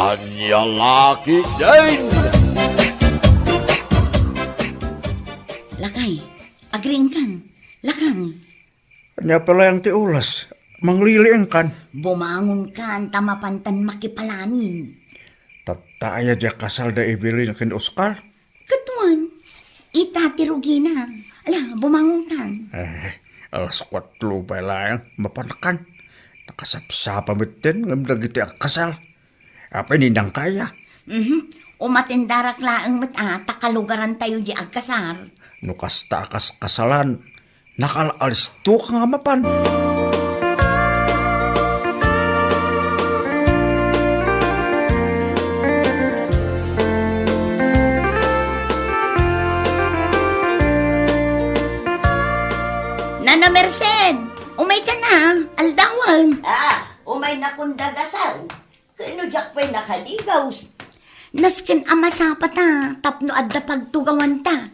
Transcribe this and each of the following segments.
Anya laki din! Lakay, agring kang. Lakang, Anya pala yung tiulas. Mangliliang kan. bumangon kan tamapantan makipalani. Tataya dia kasal da ibili na kin Oscar. Katuan, itatirugi na. Ala, bumangon kan. Alas 4 pa lang. Mapanakan. Nakasapsapa mitin. Ngamdagiti ang kasal. Apa nindang kaya? Umatindarak laang takalugaran tayo di agkasar. Nukas takas kasalan. Nakalalis to ka nga mapan. Nana Merced, umay ka na, aldawan. Umay na kung dagasaw. Kano jak pa'y nakaligaws? Nasken amasapa ta, tapno adda pagtugawan ta.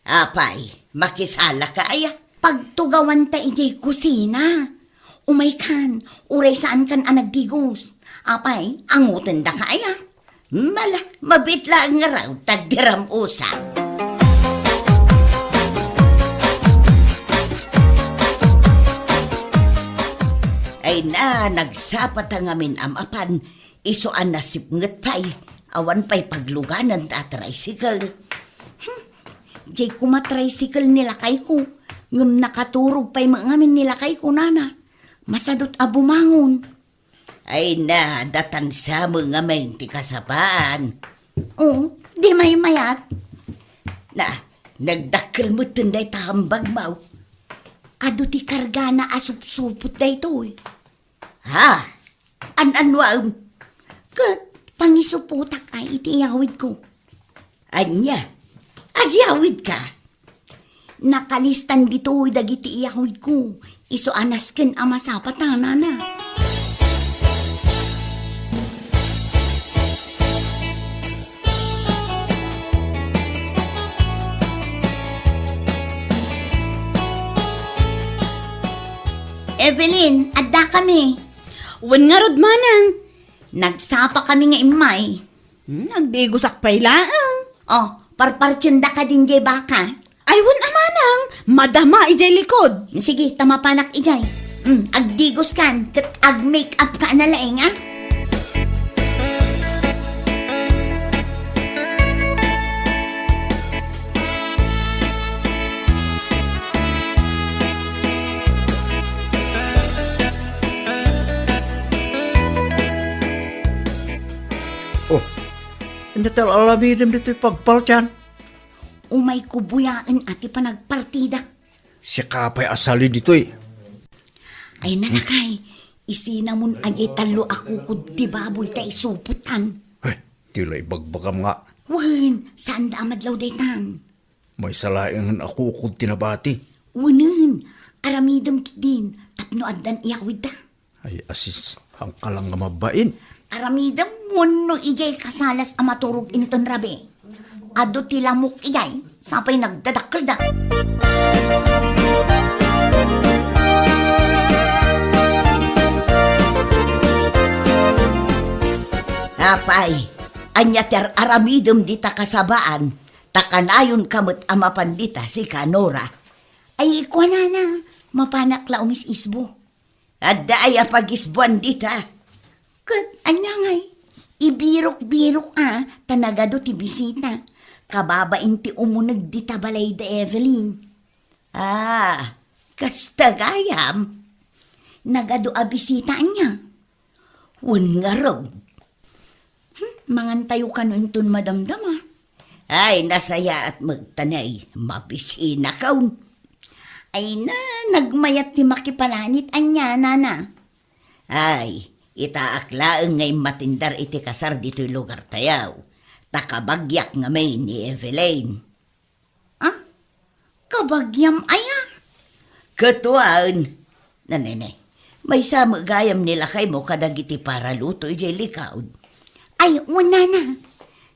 Apay, makisala ka aya. Pagtugawan ta ijay kusina. Umay kan, uray saan kan anagdigos. Apay, angutin da ka aya. Mala, mabitla nga raw, tagdiram usa. Ay na, nagsapat ang amin amapan, isuan na sipnget pa'y, awan pa'y pagluganan ta tricycle. Jay kumatricycle nila kay ko, ngam nakaturog pa'y mangamin nila kay ko nana, masadot abumangon. Ay na, datan sa mga may ti kasapaan. Oo, di may mayat. Na, nagdakkel mo tunday tahambag mau. Ado ti karga na asup-supot da ito eh. Ha? An-anwam? Kat, pangisuputak ay itiyawid ko. Anya? Agyawid ka? Nakalistan dito dagiti iyawid ko. Iso anasken ama sa patana na. Evelyn, adda kami. Wan nga rod manang. Nagsapa kami nga imay. Nagdigusak pa'y laang. Oh, parpartsyenda ka din jay baka. Ay wan amanang. Madama ijay likod. Sige, tama panak ijay. Agdigos kan, kat ag-make up ka na laeng, ha? Oh, hindi tal alamidim dito yung pagpaltian. Umay kubuyaan ati pa nagpartida. Si kapay asali dito eh. Ay nalakay, isinamon ajay talo ako kud di baboy ta isuputan. Tila ibagbagam nga. Wan, saan da amadlaw daytan? May salaing ako kung tinabati. Wanan, aramidam kidin, tapno addan iyawid ta. Ay asis, ang kalang nga mabain. Aramidam mo ijay kasalas amaturog inton rabi. Ado tilamok ijay, sapay nagdadakkel da. Apay, anya ter aramidam dita kasabaan, takanayon kamot amapandita si Kanora. Ay, ikuha na, mapanak la umis isbo. Adda ay apagisbuan dita. Kat, anya ngay, ibirok-birok tanagado ti bisita. Kababain ti umunag di tabalay da Evelyn. Kastagayam. Nagado a bisita niya. Wan nga raw. Mangantayo ka no intun madamdama. Ay, nasaya at magtanay, mabisina kaun. Ay na, nagmayat ti makipalanit anya, nana. Ay, itaaklaan ngay matindar iti kasar dito'y lugar tayaw. Takabagyak nga may ni Evelyn. Kabagyam aya? Katuan. Nanene, may samagayam nila kay mo kadagiti para luto ijay likaod. Ay, una na.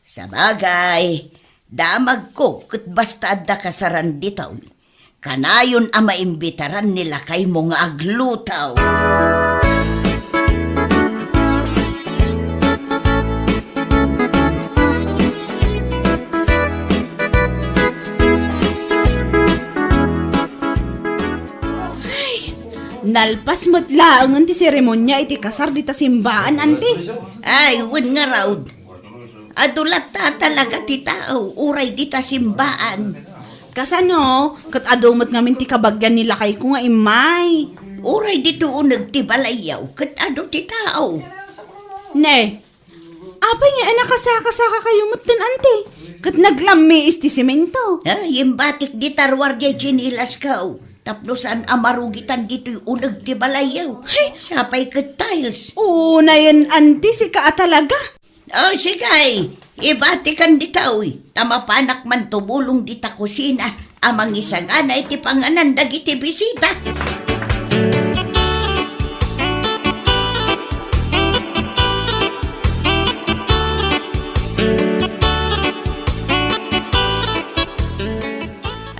Sabagay, damag ko kat basta adda kasaran ditaw. Kanayon ang maimbitaran nila kay mo nga aglutaw. Nalpas mo't laangan ti seremonya iti kasar di ta simbaan, ante. Ay, wen nga raw. Adulat ta talaga ti tao, uray di ta simbaan. Kasano, kat adumot ngamin ti kabagyan nila kay ko nga imay. Uray dito unag ti balayaw, kat ado ti tao. Ne, apay nga nakasaka-saka kayo mutin, ante. Kat naglami isti simento. Ay, yung batik di tarwar di chinilas ka. Taplosan amarugitan dito'y unag ti balayaw. Ay, sapay kat tiles. Oo, na yan, ante, si ka talaga. Oh, sigay, ibatikan di tao. Tamapanak man tubulong di ta kusina. Amang isagana iti panganan dagiti bisita.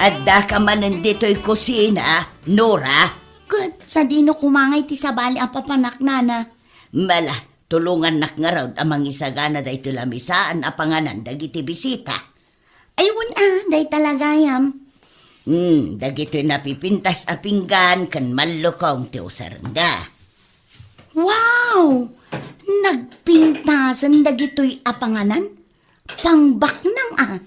Adda ka man nandito'y kusina, Nora. Kat, sa dino kumangay ti sabali ang papanak nana. Mala, tulungan nak nga raw amang isagana da ito lamisaan a panganan dagiti bisita. Ayun day talagayam. Dagito'y napipintas a pinggan kan malukong ti usaranda. Wow! Nagpintasan dagitoy apanganan? Pangbaknang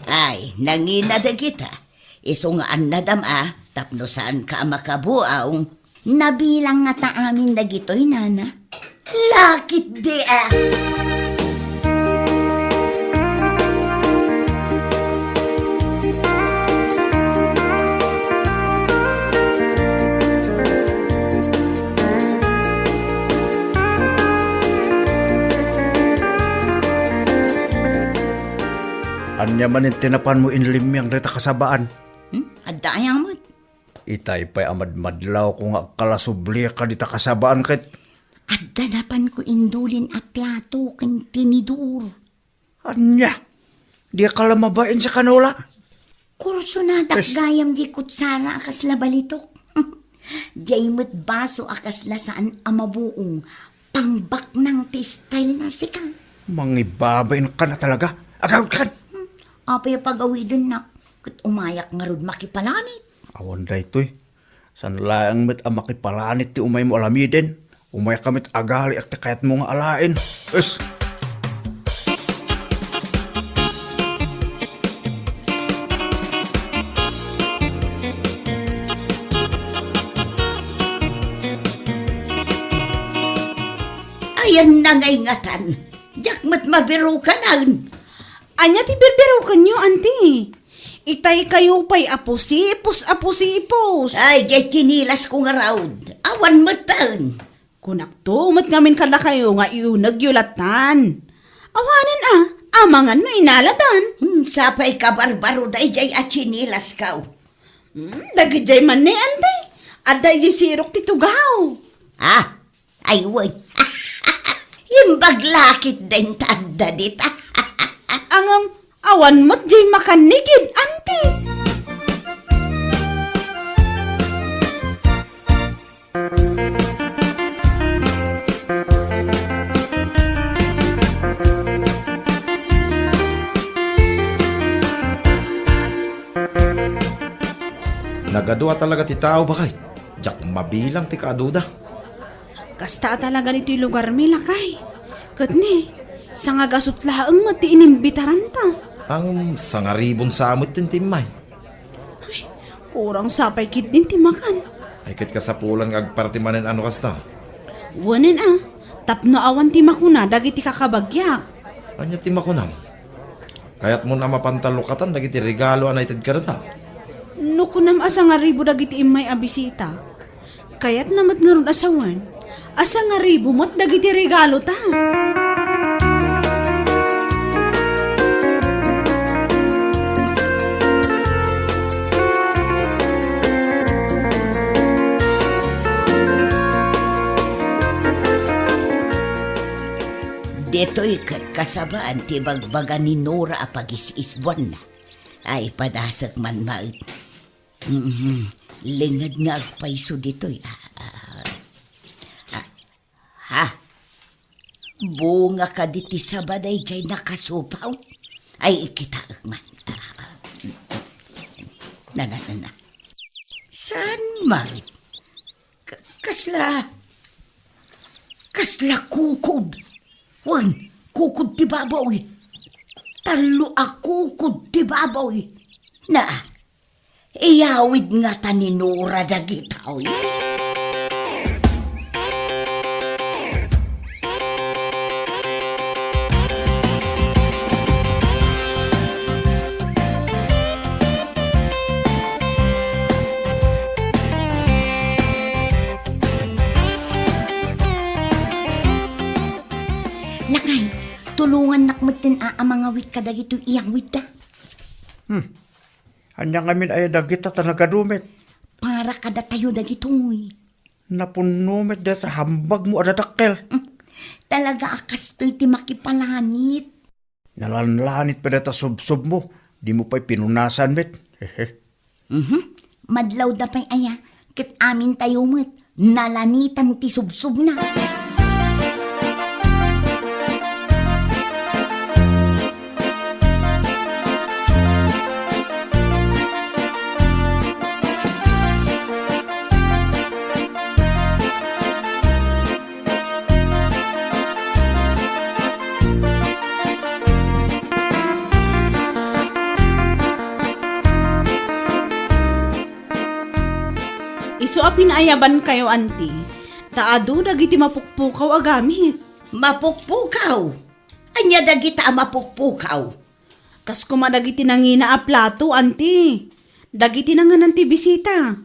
Ay, nangina dagita. Isungaan na dama, tapno saan ka makabuaw. Nabilang nga ta amin dagitoy nana. Lakit di Anya man yung tinapan mo inlimyang rita kasabaan. Adayang mo. Itay pa'y amadmadlaw ko nga kalasubli ka dita kasabaan kit. At danapan ko indulin a plato kan tinidur. Anya, di ka lamabain sa kanula. Kurso na gayam di kutsara akas labalitok. Jaymut baso akas lasaan amabuong pangbaknang ti style na sika. Mangibabain ka na talaga. Agawid ka. Apay pagawidin na kat umayak nga rod makipalanit. Awan da ito'y. San laang met ang makipalanit ti umay mo alamiden. Umay kamit agali at kayat mo nga alain. Es! Ayan na ngay ngatan. Jakmat mabiru ka na. Anya ti berbero kanyo, ante. Itay kayo pa'y apusipos. Ay, jay tinilas ko nga raw. Awan matang. Kunakto, umat ngamin kala kayo nga iunag yulatan. Awanan amangan no inalatan. Sapay ka barbaro day jay at tinilas ka. Dagijay man ni ante. At day sirok titugaw. Ay, wait. Yung baglakit din tanda dita. Angam, awan mo't jay makanigid, ante. Nagadua talaga ti tao bakay. Jak mabilang ti kaaduda. Kasta talaga nito'y lugar mi lakay. Katni, sa nga gasutlaang mati inimbitaran ta. Ang sangaribon sa amot tin timay. Kurang sapay kit din timakan. Ay kit kasapulan agpartimanen ano kasta. Wanin tapno awan timakuna dagiti kakabagyak. Anya timakunam. Kayat mo na mapantalukatan dagiti regalo anay tid karata. Nukunam asa nga ribo dagiti imay abisita. Kayat namat nga ron asawan. Asa nga ribo mat dagiti regalo ta. Deto'y kasabaan ti bagbagan ni Nora a pag-is-isbuan na. Ay, padasak man maut. Lingad nga agpaiso dito'y. Bunga ka diti sabaday jay nakasupaw. Ay, ikita man. Na. Saan maut? Kasla kukod. Wan, kukod ti babaw. Talo a kukod ti babaw. Na, iyawid nga taninura dagitaw. Lakay, tulungan nakmutin ang mga wit ka dagito iyang wit da. Anya ngamin ay dagita tanagadumit. Para kada tayo dagito. Napunumit dito hambag mo adadakkel. Talaga akas to'y ti makipalanit. Nalanlanit pa dito subsob mo. Di mo pa'y pinunasan mit. Hehe. Madlaw da pa'y aya, kit amin tayo mo't nalanitan ti subsub na. Isu a pinaayaban kayo, anti. Taado dagiti mapukpukaw agamit. Mapukpukaw. Anya dagita a mapukpukaw. Kas kumadagiti nangina a plato, anti. Dagiti nanganan ti bisita.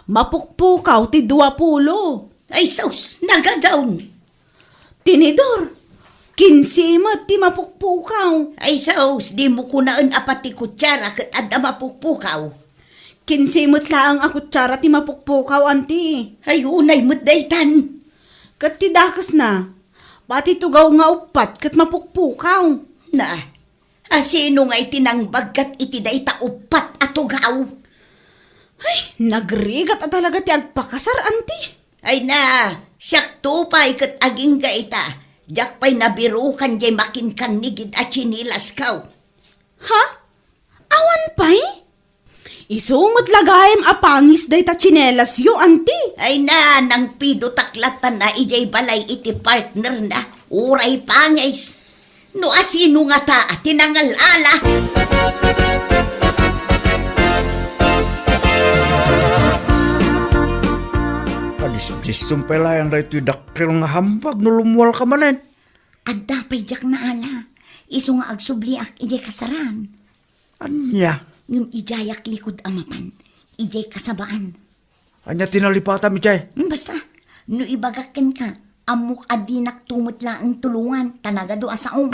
Mapukpukaw ti 20. Ay sus, nagadawn. Tinidor, 15 mat ti mapukpukaw. Ay sus, di mo kunaan apati kutsara kat adda mapukpukaw. 15 mat laang a kutsara ti mapukpukaw, anti. Ay unay mo't daytan. Kat ti dakas na. Pati tugaw nga upat kat mapukpukaw. Na, asino nga itinangbag kat iti dayta upat atugaw. Ay, nagrigat at talaga ti agpakasar, anti. Ay na, siyak tupay kat aging gaita. Diyak pa'y nabirukan jay makinkanigid at chinilas kaw. Ha? Awan pa'y? Isumot lagayem apangis day ta chinelas yo, anti. Ay na, nang pido taklatan na ijay balay iti partner na. Uray pangis. No asino nga ta at tinangalala. Kadis-disum pala yung dito dakkel nga hambag no lumuwal ka manen. At dapay jak na ala. Iso nga agsubliak ijay kasaran. Anya? Yung ijayak likod amapan. Ijay kasabaan. Anya tinalipata mi chay? Basta, no ibagakin ka, amok adinak tumot lang ang tulungan, tanagado asaong.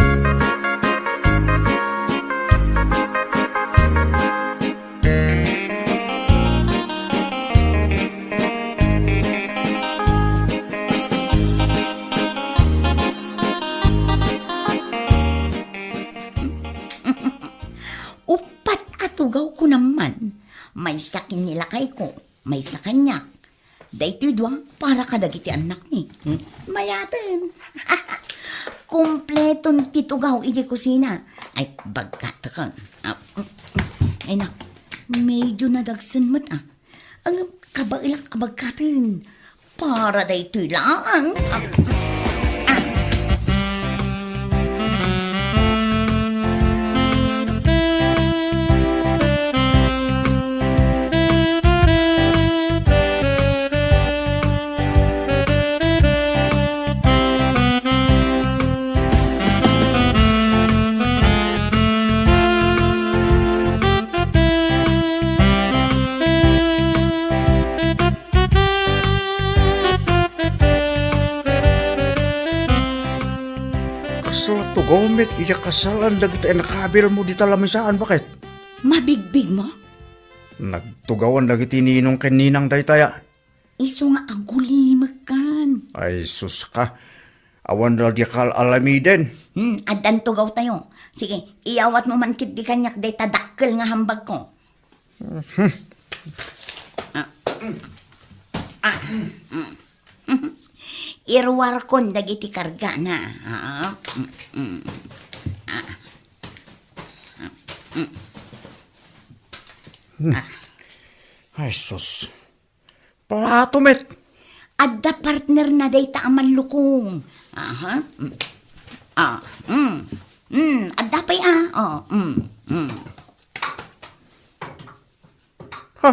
Upat atugaw ko naman. May sakin nila kay ko, may sa kanya. Dahito dwa, para kadagiti anak ni. Mayatin. Kumpletong titugaw iti kusina. Ay, bagkata ka. Ay na, medyo nadagsan mo't Ang kabailak abagkatin. Para dahito lang. Kasal to gomit, iya kasalan dagita ay nakabil mo di talamisaan, bakit? Mabigbig mo? Nagtugawan dagiti ninong kaninang daytaya. Iso nga agulimag kan. Ay sus ka, awan na di kal alamiden. Adan tugaw tayo. Sige, iyawat mo man kit di kanyak day tadakkel nga hambag ko. Irwar kon dagiti karga na. Ay sus, plato met. Adda partner na dayta aman lukong. Aha. Adda pa'y Ha?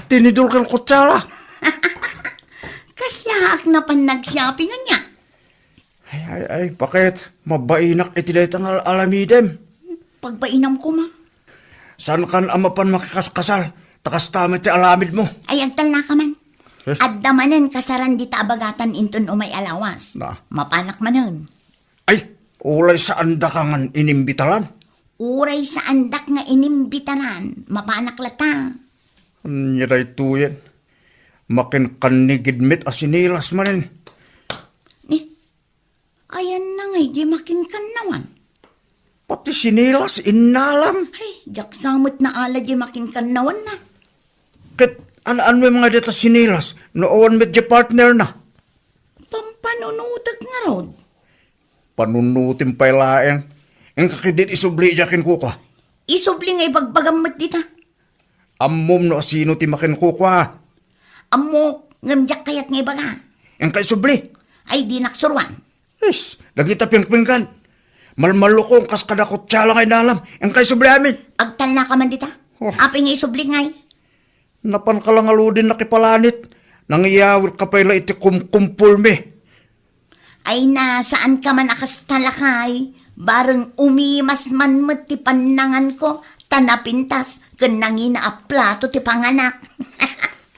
Tinidol kang kutsala. Kaslaak na pan nag-shopping niya. Ay, bakit? Mabainak iti daytang alamidem. Pagpainam ko ma. Saan kan amapan makikaskasal? Takas tamit ti alamid mo. Ay, agtal na ka man. Adda manen kasaran di tabagatan inton umay alawas. Na. Mapanak manen. Ay, ulay sa anda ka ngan inimbitalan. Uray sa andak nga inimbitaran. Mapanak lata. Niray tuyen. Makin kanigidmit asinilas manin. Ni, ayan na nga, di makin kanawan. Pati sinilas inalam. Ay, jaksamot na ala di makin kanawan na. Kat ano may mga dito sinilas. Noon med di partner na. Pampanunutak nga rod. Panunutin pa ilaeng. Ang kakidin isubli jakin ko ka. Isubli nga ibagbagamot dita. Ammom no asino ti makin ko ka. Amok, ngamjak kayat nga ibaga. Ang kay subli. Ay, di naksurwan. Yes, lagita pingpinggan. Malmalukong kas kada kutsala kay nalam. Ang kay subli amin. Agtal na ka man dita. Oh. Apay nga isubli ngay. Napan ka lang aludin na kipalanit. Nangyayawil ka pala iti kumkumpul me. Ay na, saan ka man akas talakay? Bareng umimas man mo ti panangan ko. Tanapintas, kanangina a plato ti panganak.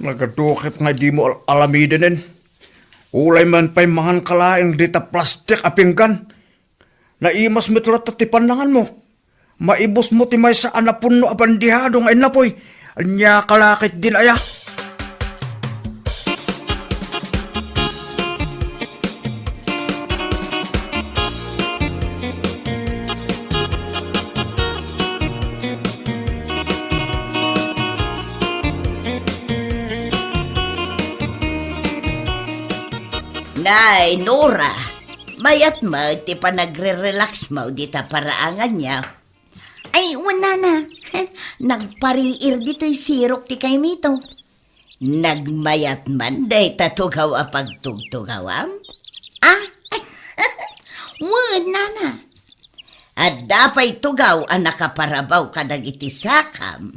Nagadukit nga di mo alamidinin. Ulay man pa'y mangan kalaing dita plastik apinggan. Naimas mo tulat ti panangan mo. Maibos mo ti may sa anapun no abandihado nga inapoy. Anya kalakit din aya. Nay, Nora, mayat mo, ti pa nagre-relax mo, di ta paraangan niya. Ay, wala na. Nagpariir dito'y sirok ti kay mito. Nagmayat man, day tatugaw a pagtugtugawam. Ah? Wala na. At dapay tugaw ang nakaparabaw kadag iti sakam.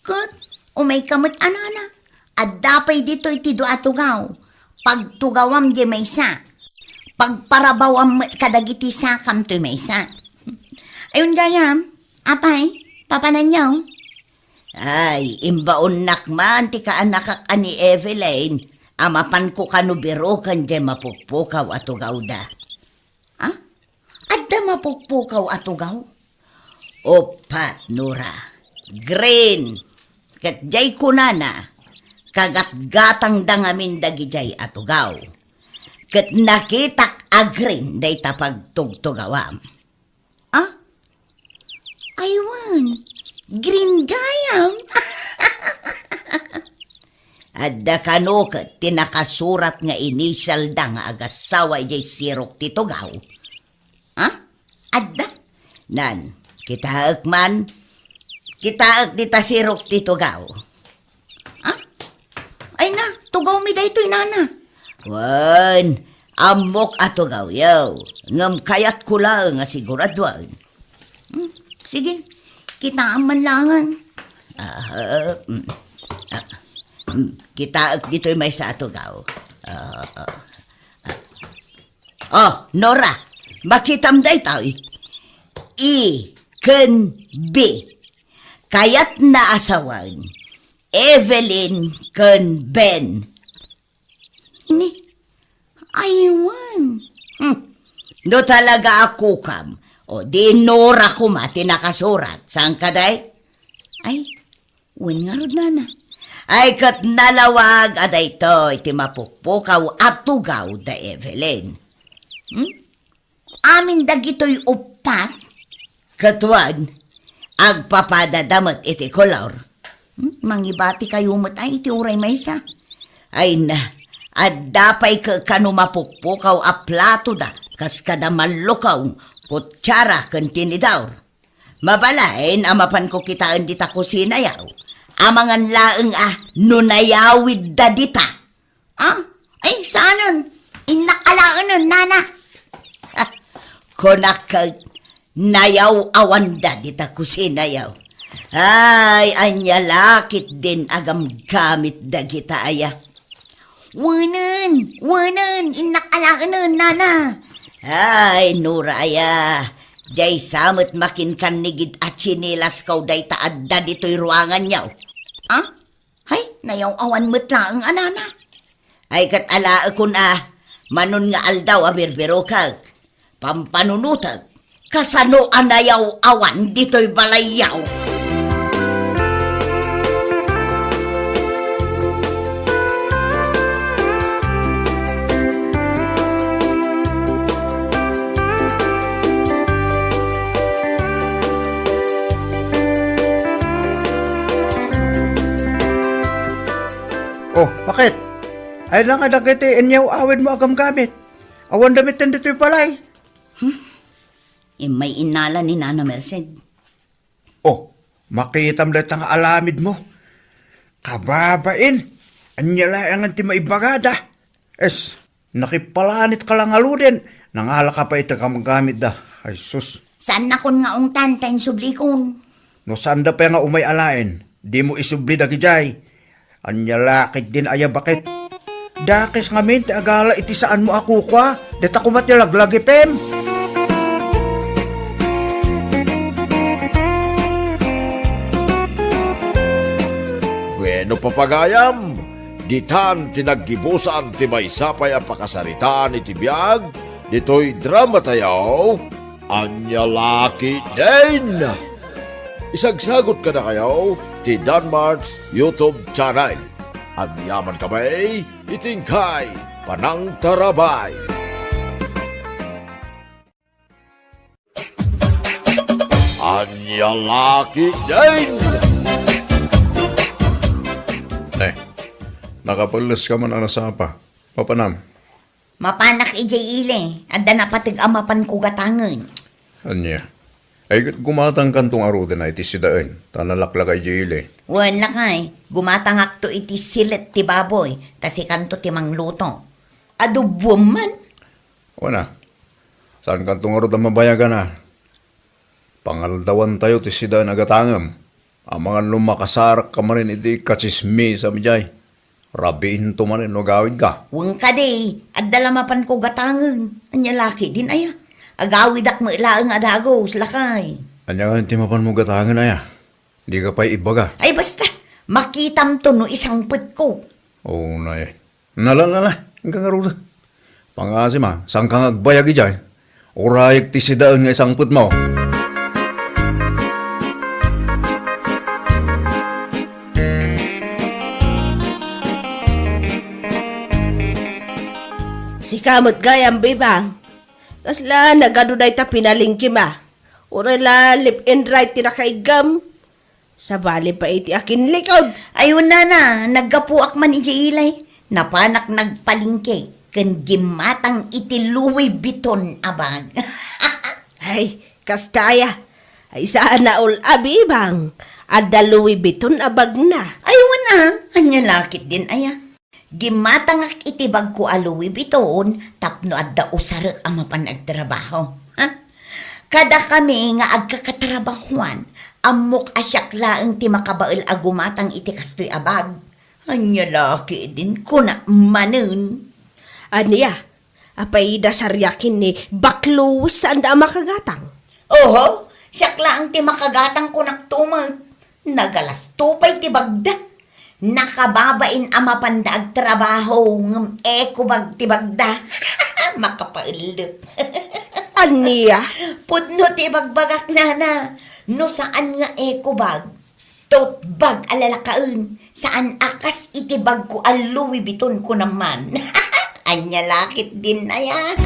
Kut, umay kamot anana. At dapay dito iti doa tugaw. Pagtugawam di maysa. Pagparabawam kadagiti sakam to maysa. Ayun gayam, apay, papananyaw. Ay, imbaon nakman, ti kaanak ni Evelyn. Amapan ko kanubiro kan di mapukpukaw at tugaw da. Ah? Adda mapukpukaw at tugaw? Opat, Nora. Green. Kat jay kunana. Kagat-gatang dangamin dagijay atugaw. Kat nakitak agrin day tapagtugtugawam. Ah? Aywan, green gayam. Adda kanukat tinakasurat nga initial da nga agasawa jay sirok titugaw. Ah? Adda? Nan, kitaak man. Kitaak dita sirok titugaw. Ay na, tugaw mi daytoy nana. Wan, amok atugaw yaw. Ngam kayat ko lang nga siguradwan. Sige, kita man langan. Kitaak dito'y may sa atugaw. Oh, Nora, makitam day tayo. I, ken, B. Kayat na asawan. Evelyn ken Ben. Ini, aywan. No talaga ako kam. O di Nora ko mati nakasurat. Saan ka day? Ay, wen nga rod nana. Ay kat nalawag aday to iti mapukpukaw at tugaw da Evelyn. Amin dagitoy upat. Katuan, agpapadadamat iti kolor. Mangibati kayo mo't ay iti uray maysa. Ay na, at dapay ka kanumapukpukaw a plato da, kas kada malukaw, kutsara kan tinidaw. Mabalain, amapan ko kitaan dita kusinayaw. Amangan laeng nunayawid da dita. Ah, Ay, saanon? Inakalaan nana. Konakag nayaw awanda dita kusinayaw. Ay, anya lakit din agam gamit dagita aya. Wanan, inakalaan nana. Ay, Nuraya, jay samot makin kanigid at chinilas kaw day taadda dito'y ruangan yaw. Ah? Hay, nayaw awan matlaang anana. Ay katala ako na, manon nga aldaw abirbiro kag, pampanunutag, kasano anayaw awan dito'y balayaw. Oh, bakit? Ay lang nga dagiti inyaw awin mo agam gamit. Awan damit din dito'y balay. May inala ni Nana Merced. Oh, makitam dito nga alamid mo. Kababain. Anya lang ang ti maibagada. Es, nakipalanit ka lang aludin. Nangala ka pa ito gamit da. Ay sus. Saan na kun nga ung tantayin sublikon? No sanda pa nga umay alain. Di mo isubli da gijay. Anya lakit din aya bakit? Dakis nga min, ti agala iti saan mo ako kwa. Deta ko matilaglagi pem. Bueno papagayam, ditan tinaggibusan ti may sapay ang pakasaritaan iti biyag, dito'y drama tayaw, anya laki din. Isagsagot ka na kayo ti Danmar's YouTube channel. At yaman kamay, itingkay, panang tarabay. Anya laki din. Nakapalas ka man ang nasapa. Papanam. Mapanak ijay ile, adda na patig amapan ko gatangan. Anya. Ay gumatang kantong aruda na iti sidaan. Tanalaklak ay jile. Wala kay, gumatangak to iti silet ti baboy, tasi kanto ti mangluto. Adobo man. Wana. Saan kantong aruda mabayagan na? Pangaldawan tayo ti sidaan agatangam. Ang mga lumakasarak ka manin iti kachismi sa mijay. Rabiin to manin no gawid ka. Wang ka de, adda lamapan ko gatangan. Anya laki din aya. Agawid ak mailaang adagos, lakay. Anya nga timapan mo gatangan na ya. Di ka pa'y ibaga. Ay basta, makitam to no isang put ko. Oo na eh. Nalalala. Ang kangaruda. Pangasi ma, saan kang agbayag ijay? Urayag ti sidaan nga isang put mo. Si kamot gayam bibang. Kasla nagaduday ta pinalingki ma. Urala lip and right tinakaigam. Sa bali pa iti akin likod. Ayun na, naggapuak man iti ilay. Napanak nagpalingke. Kan gimatang iti Louis Vuitton abag. Ay, kastaya. Ay saan na ul abibang. Adda Louis Vuitton abag na. Ayun na, anya lakit din aya. Gimatangak itibag ko a Louis Vuitton, tapno adda usar ang mapanagtrabaho. Ha? Kada kami nga agkakatrabahuan, amok asyak laeng ti makabael agumatang iti kastoy abag. Anya laki din ko na manen. Aniya, apay dasaryakin ni baklo saan da makagatang. Oho, siyak laeng ti makagatang ko naktumag. Nagalas tupay ti bagda. Nakababain ang mapandaag trabaho ng ekobag ti bagda. Makapailip. Aniya, Pudno ti bagbagak na. No saan nga ekobag? Tote bag alalakaon. Saan akas itibag ko al Louis Vuitton ko naman. Anya lakit din na yan.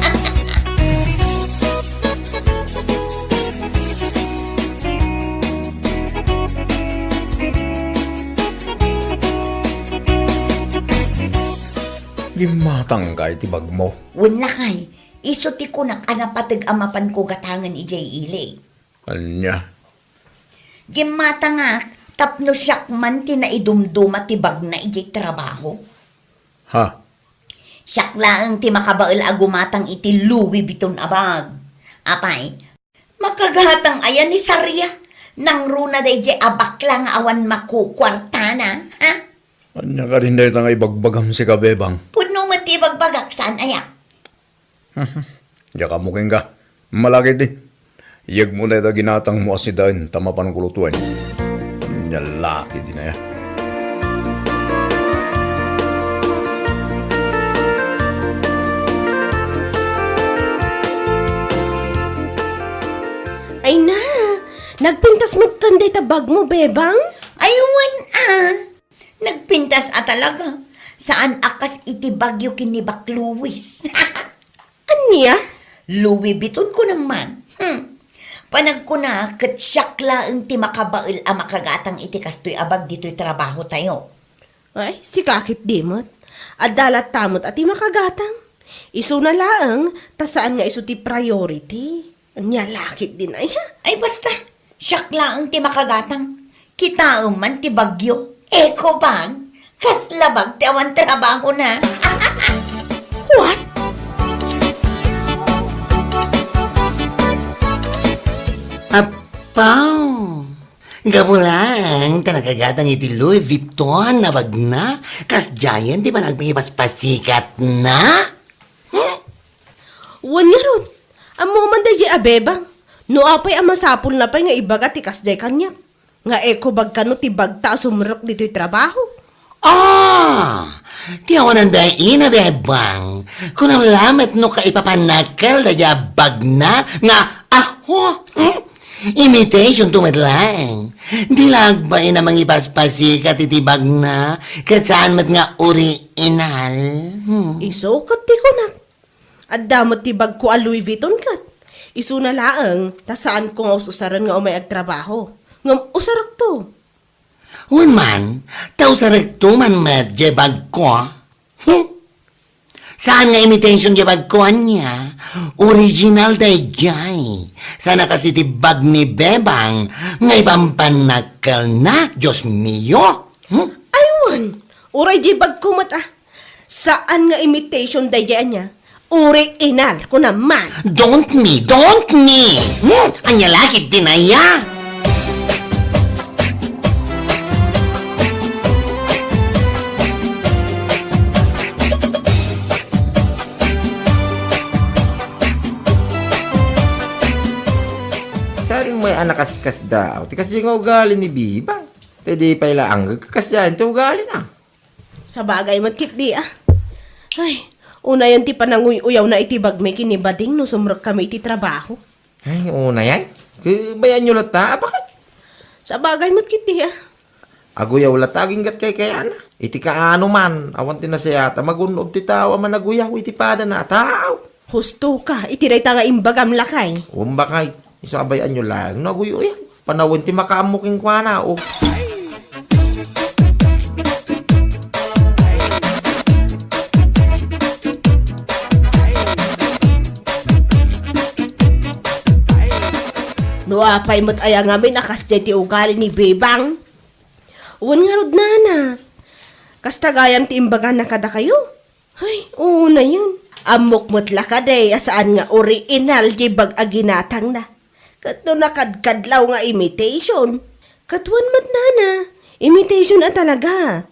Gimatang ka iti bag mo. Wala kay. Iso ti ko nakanapatig amapan ko gatangan ijay ili. Anya. Gimatangak, tapno siyak man tinaidumduma ti bag na ijay trabaho. Ha? Siyak laang ti makabaal agumatang iti Louis Vuitton abag. Apay, makagahatang ayan ni Sarya. Nang runa day di abak lang awan makukwartana. Ha? Anya ka rin dahi nga ibagbagam si kabebang. Puno mo ti bagbagaksan aya. Diya ka muking ka. Malaki din. Iyag mo na ita ginatang mo asidain tamapan kulutuan. Anya laki din na yan. Ay na, nagpintas mo tanday tabag mo, bebang? Aywan nagpintas talaga. Saan akas iti bagyo kini Bak Louis? Anya? Louis Vuitton ko naman. Panag ko na, kat siyakla ang ti makabail a makagatang iti kastoy abag dito'y trabaho tayo. Ay, si kakit dimot. Adalat tamot at makagatang. Iso na laang, tasaan nga iso ti priority. Anya lakit din ay ha? Ay basta, siyakla ang ti makagatang. Kita man ti bagyo. Eko bag, kaslabag ti awan trabaho na. What? Apaw! Gabulang, tanakagatang iti Louis Vuitton na bag na. Kas giant, di ba nagpangipaspasikat na? Wanya ron. Amo man day abebang. No apay amasapul na pay nga ibaga ti kasday kanya. Nga eko bag kano ti bagta sumrok dito'y trabaho. Ah! Tiyawanan da ina bebang. Kung ang lamat no ka ipapanakal da bag na nga aho. Imitation tumadlang. Di lagba ina mang ipaspasikat iti bag na kat saan mat nga original. Isukat ti kunak. At damot ti bag ko a Louis Vuitton kat. Isu na laang, tasaan ko nga usaran nga umay agtrabaho. Ngam usarak to. Wan man, tau sa rekto man medje bag ko. Saan nga imitation di bag ko niya? Original day jay. Sana kasi ti bag ni Bebang nga ipampanakal na. Diyos mio. Aywan, uray di bag ko mat ah. Saan nga imitation day niya? Original ko naman. Don't me. Anya lakit din aya. Saring may anak kaskas daw. Tikas di nga ugali ni Bibang. Tedi pa ilaang kakas dyan. Ito ugali na. Sa bagay matkit di ah. Ay, una yan ti pananguy-uyaw na itibag may kinibading no sumrok kami iti trabaho. Ay, una yan. Bayan nyo lata. Bakit? Sa bagay matkit di ah. Aguyaw lataging gat kay kaya na. Iti kaano man. Awan tinasayata. Magunob ti tao. Managuyaw iti pada na tao. Husto ka, itiray ta nga imbagam lakay. Umbakay. Isabayan nyo lang. Naguyo yan. Panawin ti makaamuking kwa na. O. No apay mo't aya nga may nakas ti ugali ni Bebang. Uwan nga rod na. Kastagayam ti imbagan na kada kayo. Ay, oo na yun. Amok mo't lakaday asaan nga original di bag aginatang na. Kat no nakadkadlaw nga imitation. Katwan mat na. Imitation na talaga.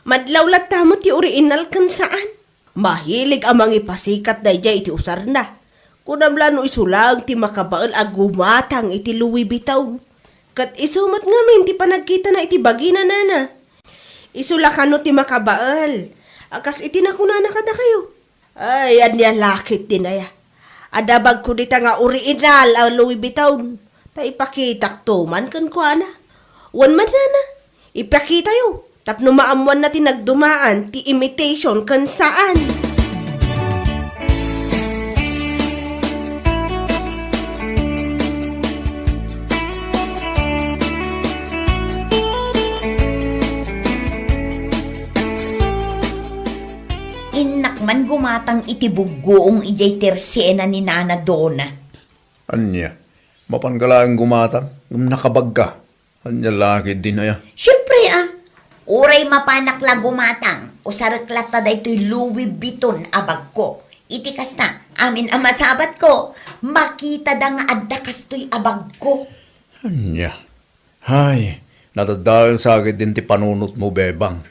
Madlaw lat ti original kan saan. Mahilig amang ipasikat na iti usar na. Kunamla no isulag ti makabaal agumatang iti Louis Vuitton. Kat isumat ngamin ti panagkita na iti bagina nana. Isulakan no ti makabaal. Akas iti nakunana kada kayo. Ay, anya lakit din aya. Adabag ko dita nga original ang Louis Vuitton. Ta ipakitak to man kan ko ana. Wan man na. Ipakita yo. Tapno maamuan na ti nagdumaan ti imitation kan saan. Inak man gumatang iti bugoong ijay tersena ni Nana Donna. Anya, mapanggalaan gumatang, yung nakabag ka. Anya laki din na yan. Siyempre uray mapanak la gumatang. Usaraklat na daytoy Louis Vuitton abag ko. Itikas na, amin ang masabat ko. Makita da nga adda kastoy abag ko. Anya. Hay, natadaan sa akin din ti panunot mo, bebang.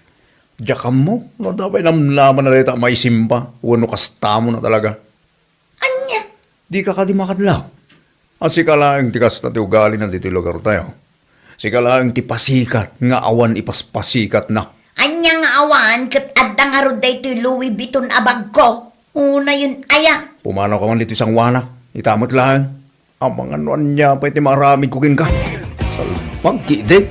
Diyakan mo, no dapat namlaman na rita may simba. Wano kasta mo na talaga. Anya? Di ka di makadlaw. At si kalaang ti kasta ti ugali na dito lugar tayo. Si kalaang ti pasikat, nga awan ipaspasikat na. Anya nga awan, kat adda nga rod daytoy Louis Vuitton abag ko. Una yun, aya. Pumanaw ka man dito isang wanak, itamot lang. Ang mga nuan niya, pwede maraming kuking ka. Salpang kidik.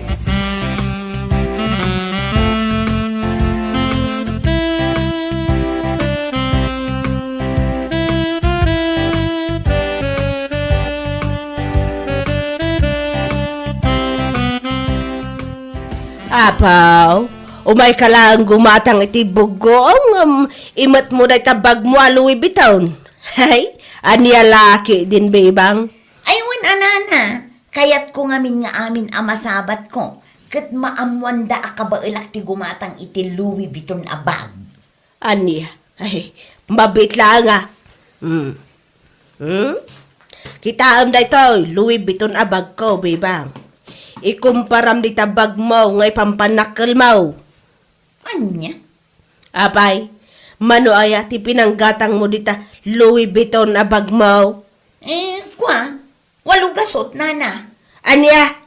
Apaw, umay ka lang gumatang iti bugong, imat mo na itabag mo a Louis Vuitton. Hay, aniya laki din, bebang. Aywan anana, kayat ko ngamin nga amin amasabat ko. Kat maamwanda akabailak ti gumatang iti Louis Vuitton abag. Aniya, ay, mabit lang ah. Kitaam da ito, Louis Vuitton abag ko, bebang. Ikumparam di tabag mo ngay pampanakal mo. Anya? Apay, mano aya ti pinanggatang mo dita Louis Vuitton abag mo. Kwa, walo gasot nana. Anya,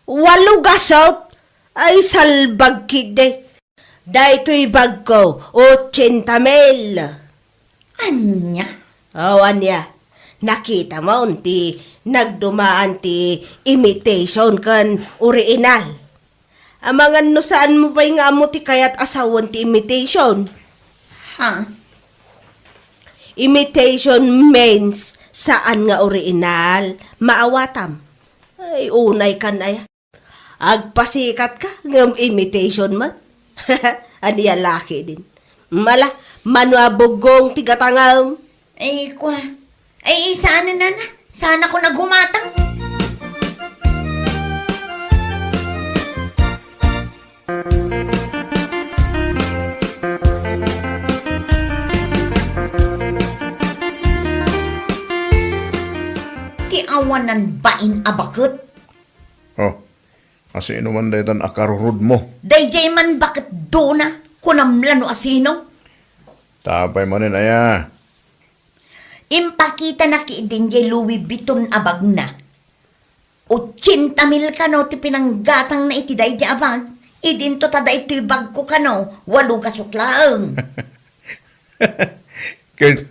walo gasot? Ay salbag kide. Dahito'y bag ko, 80,000. Anya? Oh, anya, nakita mo ti nagdumaan ti imitation kan original. Amangan no saan mo pa'y nga mo ti kayat asawan ti imitation? Ha? Imitation means saan nga original, maawatam. Ay, unay kan ay. Agpasikat ka ng imitation man. Aniya laki din. Mala, manuabugong tigatangam. Kwa. Sana nana. Sana ko naghumatang. Ti awanan bain abakot. Oh, kasi inuman dahitan akarurod mo. Dayjay man bakit dona kunamlan o asino? Tapay mo rin, aya. Impakita na kiidin jay Louis Vuitton abag na. 80,000 ka no ti pinanggatang na iti day abag. Idin to tada ito'y bag ko ka no. 8 kasutlaang. Kaya,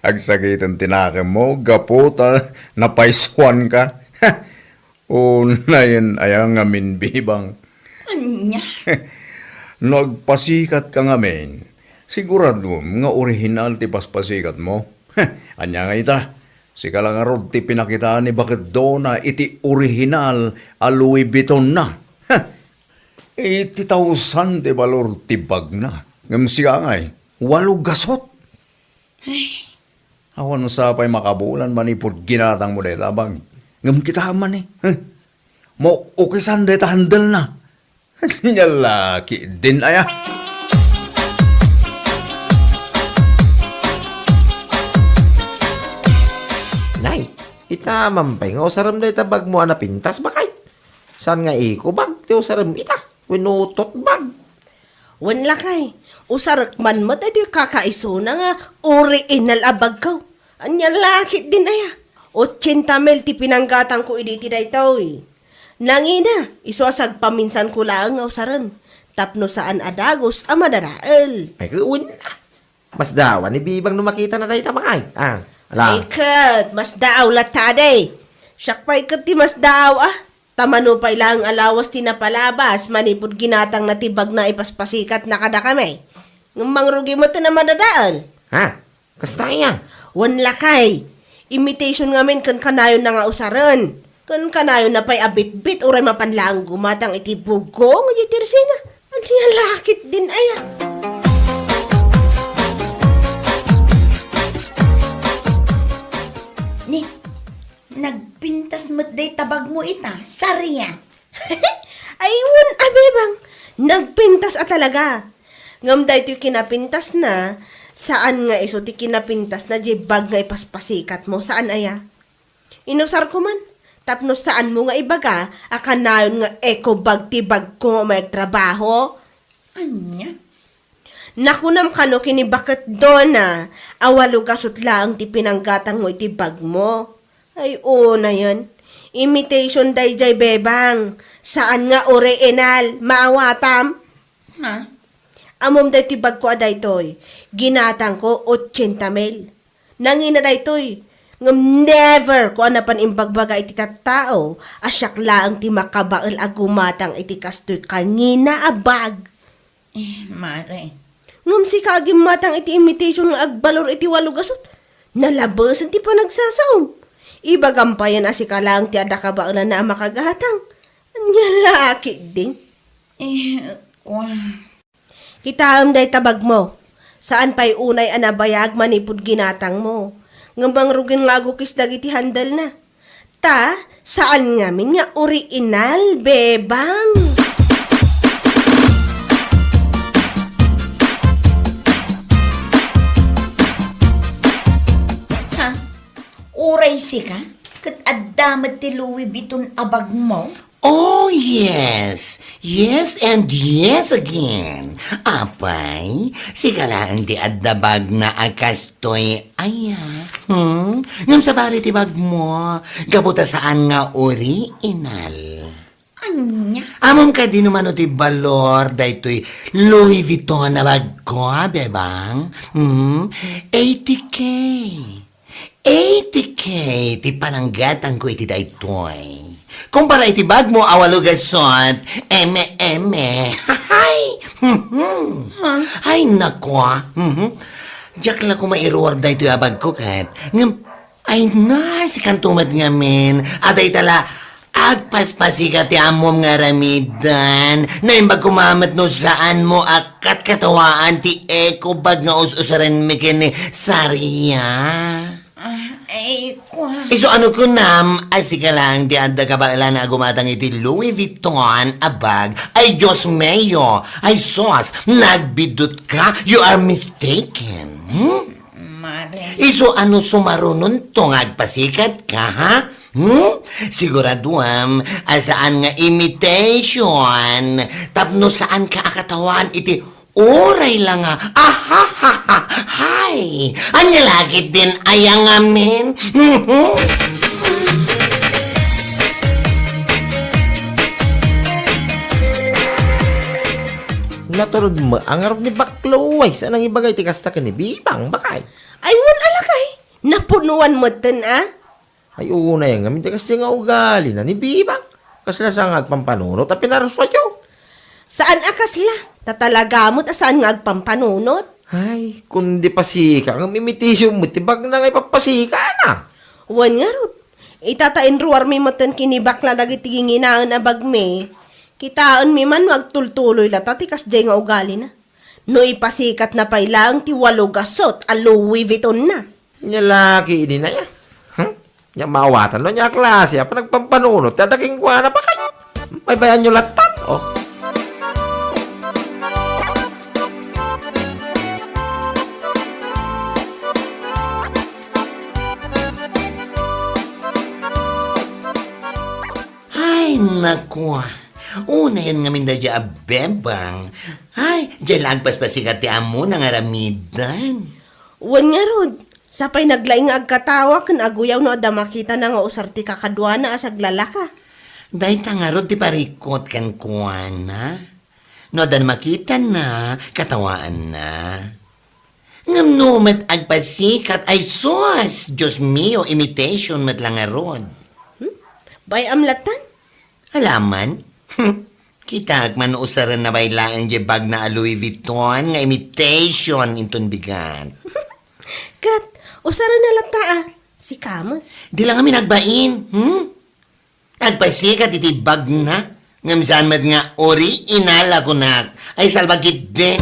agsakitan tinakim mo, gaputa, napaiswan ka. Una yun, ayang ngamin bibang. Anya? Nagpasikat ka ngamin. Sigurado, nga original ti paspasikat mo. Anya nga ita, si kalangarod ti pinakitaan ni bakit doon na iti original a Louis Vuitton na. Iti tausan ti balor ti bag na. Ngam siya ngay, 8 gasot. Awan sa pa'y makabulan manipod ginatang mo deta bag. Ngam kita man eh. Mo ukisan deta handel na. Nyalaki din aya. Nay, itaman pa nga usaram da itabag mo na pintas bakay. San nga iko bag ti usaram ita? Winutot bag. Wanla kay, usarak man mo dahil kakaiso na nga original abag ko. Anya laki din aya. 80,000 ti pinanggatang ko iditi da ito eh. Nangina, iswasag paminsan ko lang nga usaran. Tapno saan adagos ang madaraal. Ay kuwin na. Mas dawan ni Bibang no makita na tayo tamakay. Ala. Ikat, mas daaw latade. Syakpay kat ti mas daaw ah. Tamano pa'y lang alawas tinapalabas, manipod ginatang natibag na ipaspasikat na kada kami. Ngumang rugi mo ito na madadaan. Ha? Kasta yan? Wanla kay, imitation ngamin kan kanayon na nga usaran. Kan kanayon na pa'y abit-bit uray mapanlaang gumatang itibugong itirsina. Ang siya lakit din aya. Ni, nagpintas mo't day tabag mo ita. Sariya. Ayun, abebang, nagpintas at talaga. Ngam da ito kinapintas na, saan nga iso ti kinapintas na di bag nga ipaspasikat mo, saan aya? Inusar ko man, tapno saan mo nga ibaga, akanayon nga eko bag ti bag ko may trabaho? Anya? Nakunam kano kini bakit doon na, awalo gasot laang ti pinanggatang mo iti bag mo. Ay, oo na yan. Imitation day jay bebang. Saan nga original, maawatam? Ha? Amom day ti bag ko aday toy. Ginatang ko 80 mil. Nangina day toy. Ngam never ko anapan imbagbaga iti tattao. Asyak laang ti makabaal agumatang iti kastoy kangina abag. Mare. Ngam si kagim matang iti imitation nga agbalor iti walugasot. Nalabasan ti pa nagsasaom. Ibagampayan asi ka lang ti ada kabaalan na makagahatang. Anya laki din. Kwa. Kitaam day tabag mo. Saan pa'y unay anabayag manipod ginatang mo. Ngambang rugin lago kis dagiti handal na. Ta, saan ngamin nga original, bebang? Ha? Uray si ka? Kat addamat ti Louis Vuitton abag mo? Oh, yes. Yes and yes again. Apay, sigala ang di addabag na akastoy aya. Ngam sa bari ti bag mo, gabuta saan nga original. Anya? Amom ka di naman o ti balor, dahito'y Louis Vuitton na bag ko, bebang. 80K. 80K, ti pananggatan ko iti daytoy. Kumpara iti bag mo, awalo gasot, eme. Hay! Ay, nako. Diyak lang ko mairuwar daytoy abag ko, kat. Ay na, si kantumad ngamin. Aday tala, agpaspasika ti amom nga ramidan. Na imbag kumamat no saan mo akat katawaan ti eko bag nga us-usaran mi kini Sarya. Kwa. Iso ano ko nam, asika lang di anda ka ba na gumatang iti Louis Vuitton abag. Ay Diyos mayo, ay sos, nagbidot ka, you are mistaken. Mare. Iso ano sumarunon to agpasikat ka, ha? Siguraduam, asaan nga imitation, tapno saan ka akatawan iti oray lang nga, hay, anya lagi din ayang amin. Naturod mo, ang arap ni Baklaway, saan ang ibagay ti kasta ka ni Bibang, bakay? Ay, wan alakay. Napunuan mo ten, ah? Ay, una yung ngamin, ti kasi nga ugali na ni Bibang. Kasla sa ngagpampanunot, at pinaros pa tiyo. Saan akasla? Tatalagamot asaan nga agpampanunot? Ay, kundi pasika, ang imitation mo, tibag na nga ipapasika na. Wan nga rod. Itatain ruwar mi matan kinibakla dagiti ginginaan na bagme. Kitaan mi man magtultuloy lata ti kasday nga ugali na. No ipasikat na pailang ti walo gasot a Louis Vuitton na. Nya laki ini na ya. Nya mawatan no nya klase, apa nagpampanunot, tadaking kwa na pa kayo. May bayan nyo latan, oh. Ay, naku. Una yan nga minda dya bebang. Ay, dyan lagpas pa sikat ti amo na nga ramidan. Wan nga rod. Sapay naglaing agkatawa kan aguyaw no ada makita na nga usar ti kakadwa na asag lalaka. Dahil tangarod ti parikot kan kuwana. No, dan makita na, katawaan na. Ngam numet agpasikat ay sos. Diyos mio, imitation met lang arod. Bay amlatan? Alaman? Kita man usaran na bailaan di bag na Louis Vuitton nga imitation inton bigat. Kat, usara na lata ah. Si Kama. Di lang kami nagbain, Nagpasikat iti bag na. Ngam saan mat nga original ako na. Ay salbagit de,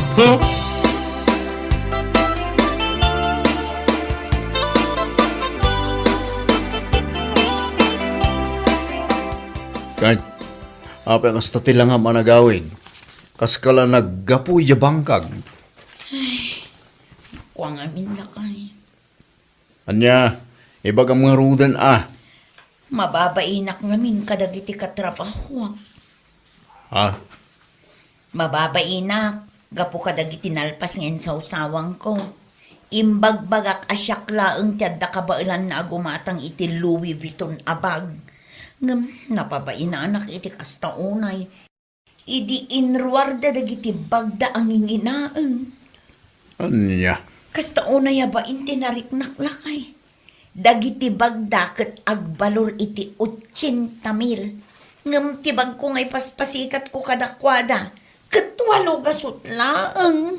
Kahit, apa ang astati lang ang managawin. Kas kala naggapoy ya bangkag. Kuwang amin lakay. Anya, ibag ang mga rudan Mababainak ngamin kadagiti katrabaho. Ha? Mababainak, gapo kadagiti nalpas ngayon sa usawang ko. Imbagbagak asyak laeng tiyadda kabailan na agumatang iti Louis Vuitton abag. Ngem, napabainak iti kasta unay. Idi inruarda dagiti bagda ang inginaeng. Anya? Kasta unay ba inti nariknaklakay. Dagiti bagda ket agbalor iti 80,000. Ngem tibag ko ngay paspasikat ko kadakwada. Ket 8 gasot laeng.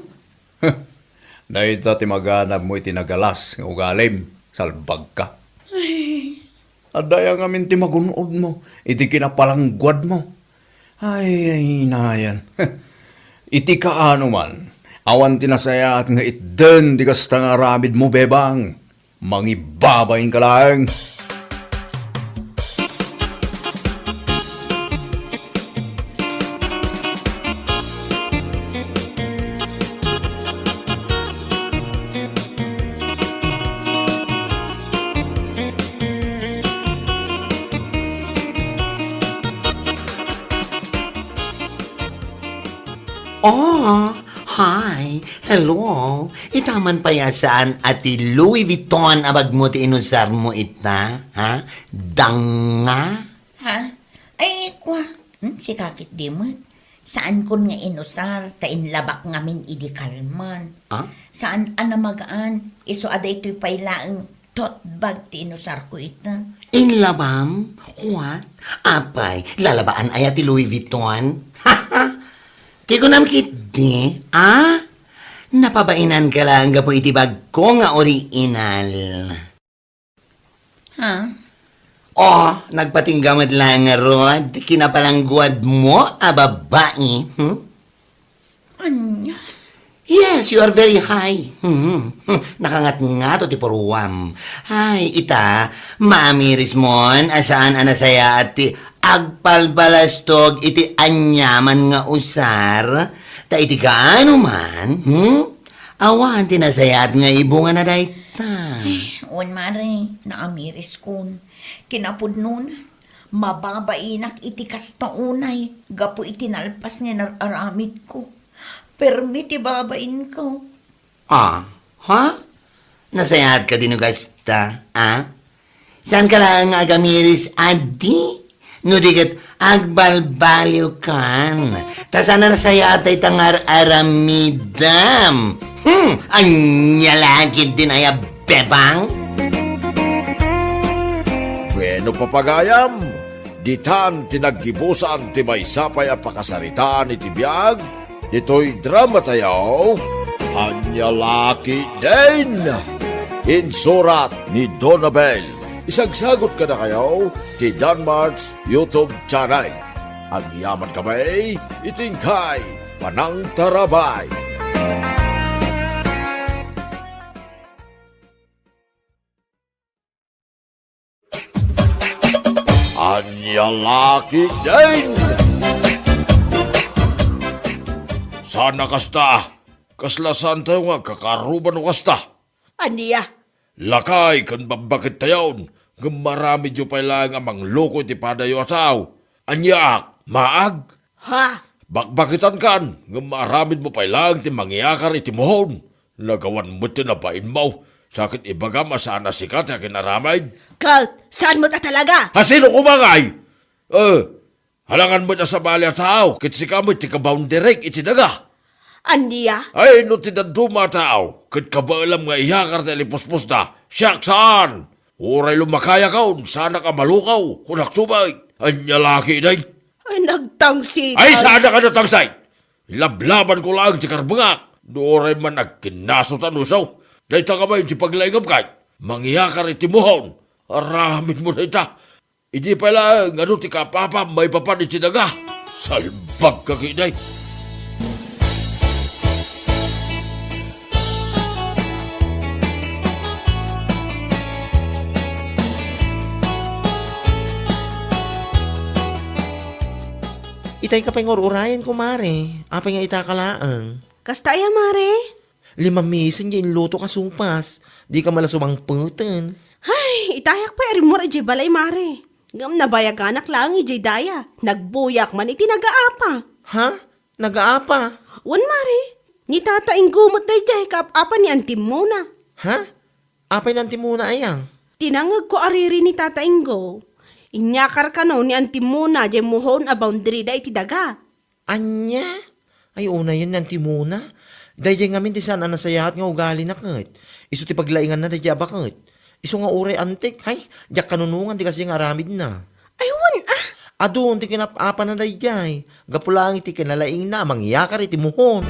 Dahil sa timaganap mo itinagalas ng ugalim, salbag ka. Adaya nga min timagunod mo, iti kinapalanggwad mo. Ay, nayan. Iti kaano man, awan tinasaya at nga itden di kasta nga ramid mo, bebang. Mangibabayin ka lang. Oh, hi. Hello. Itaman pa saan ati Louis Vuitton abag mo ti inusar mo ita? Ha? Danga? Ha? Ay, kwa. Si kakit di mo. Saan kun nga inusar, tain labak ngamin idi kalman. Ha? Saan anamagaan, iso aday to'y pailaang tote bag ti inusar ko ita. Inlabam? What? Apay, lalabaan ay ati Louis Vuitton? Di ko nam kiti, napabainan ka lang gapo iti bag ko nga original. Ha? Oh, nagpatinggamad lang nga rod, kinapalangguad mo, babae. Anya? Yes, you are very high. Nakangat nga to ti poruwam. Ay, ita, maamiris mon, asaan anasaya at ti agpalbalastog iti anyaman nga usar, ta iti kaano man, awan tinasayat nga ibunga na dayta. On mare, naamiris kun. Kinapod nun, mababainak iti kastaunay, gapo iti nalpas nga nararamid ko. Permiti babain ko. Ha? Nasayat ka din gasta, Saan ka lang agamiris, adi? No digat agbalbaliw kan. Ta sana nasayat ay tangar aramidam. Anya lagi din ay bebang? Bueno papagayam, ditan tinaggibusan ti maysapay a pakasaritaan iti biyag, dito'y drama tayaw, Anya Laki din. Insurat ni Donabel. Isagsagot ka na kayo ti Danmarks YouTube channel. Ang yaman kamay, itingkay, panang tarabay. Anya Laki din. Sana kasta, kaslasan tayo nga kakaruban o kasta. Aniya? Lakay kan babakit tayon, marami jo pa lang amang loko ti padayo ataw. Anyak, maag. Ha? Bakbakitan kan, maramid mo pa lang ti mangyakar iti mohon. Nagawan mo ti napain mo. Sakit ibagam asana sikat ya kinaramid. Kalt, saan mo ta talaga? Hasino kumangay? Halangan mo na sa bali ataw, kit si kamot ti kaboundirek iti daga. Aniya? Ay, no ti daduma tao, kit kabaalam nga ihakar na lipuspos na, siyak saan? Uray lumakaya kaon, sana ka malukaw, kunak tubay, anya laki day. Ay, nagtangsi. Ay, sana ka natangsay? Lablaban ko lang si karbangak, doray man nagkinasutan usaw, dahi ta kamay ti paglaingap kay, manghihakar iti muhon, aramid mo na ita. Idi pala, nga ti kapapa, may papan iti daga, salbag ka kiday. Itay ka pa yung urayan ko, Mare. Apay nga itakalaang. Kasta ya, Mare. 5 misan yung luto ka supas. Di ka malasumang putan. Ay, itayak pa rin mo rin balay, Mare. Ngam nabayag anak lang ijay daya. Nagbuyak man iti nagaapa. Ha? Nag-aapa? Wan, Mare. Ni tataing gumot day jay kaap-apa ni antim mo na. Ha? Apay nanti muna ayang. Tinangag ko ariri ni tataing go. Inyakar ka no ni antim mo na jay muhon a boundary da iti daga. Anya? Ay, una yun nanti muna. Dahil ngamin di sana nasayahat nga ugali na kat. Iso ti paglaingan na dahil bakit. Iso nga uray antik. Hay, diyak kanunungan di kasi nga aramid na. Ay, wan ah. Adun ti kinapapa na dahil. Gapulang iti kinalaing na. Mangyakar iti muhon.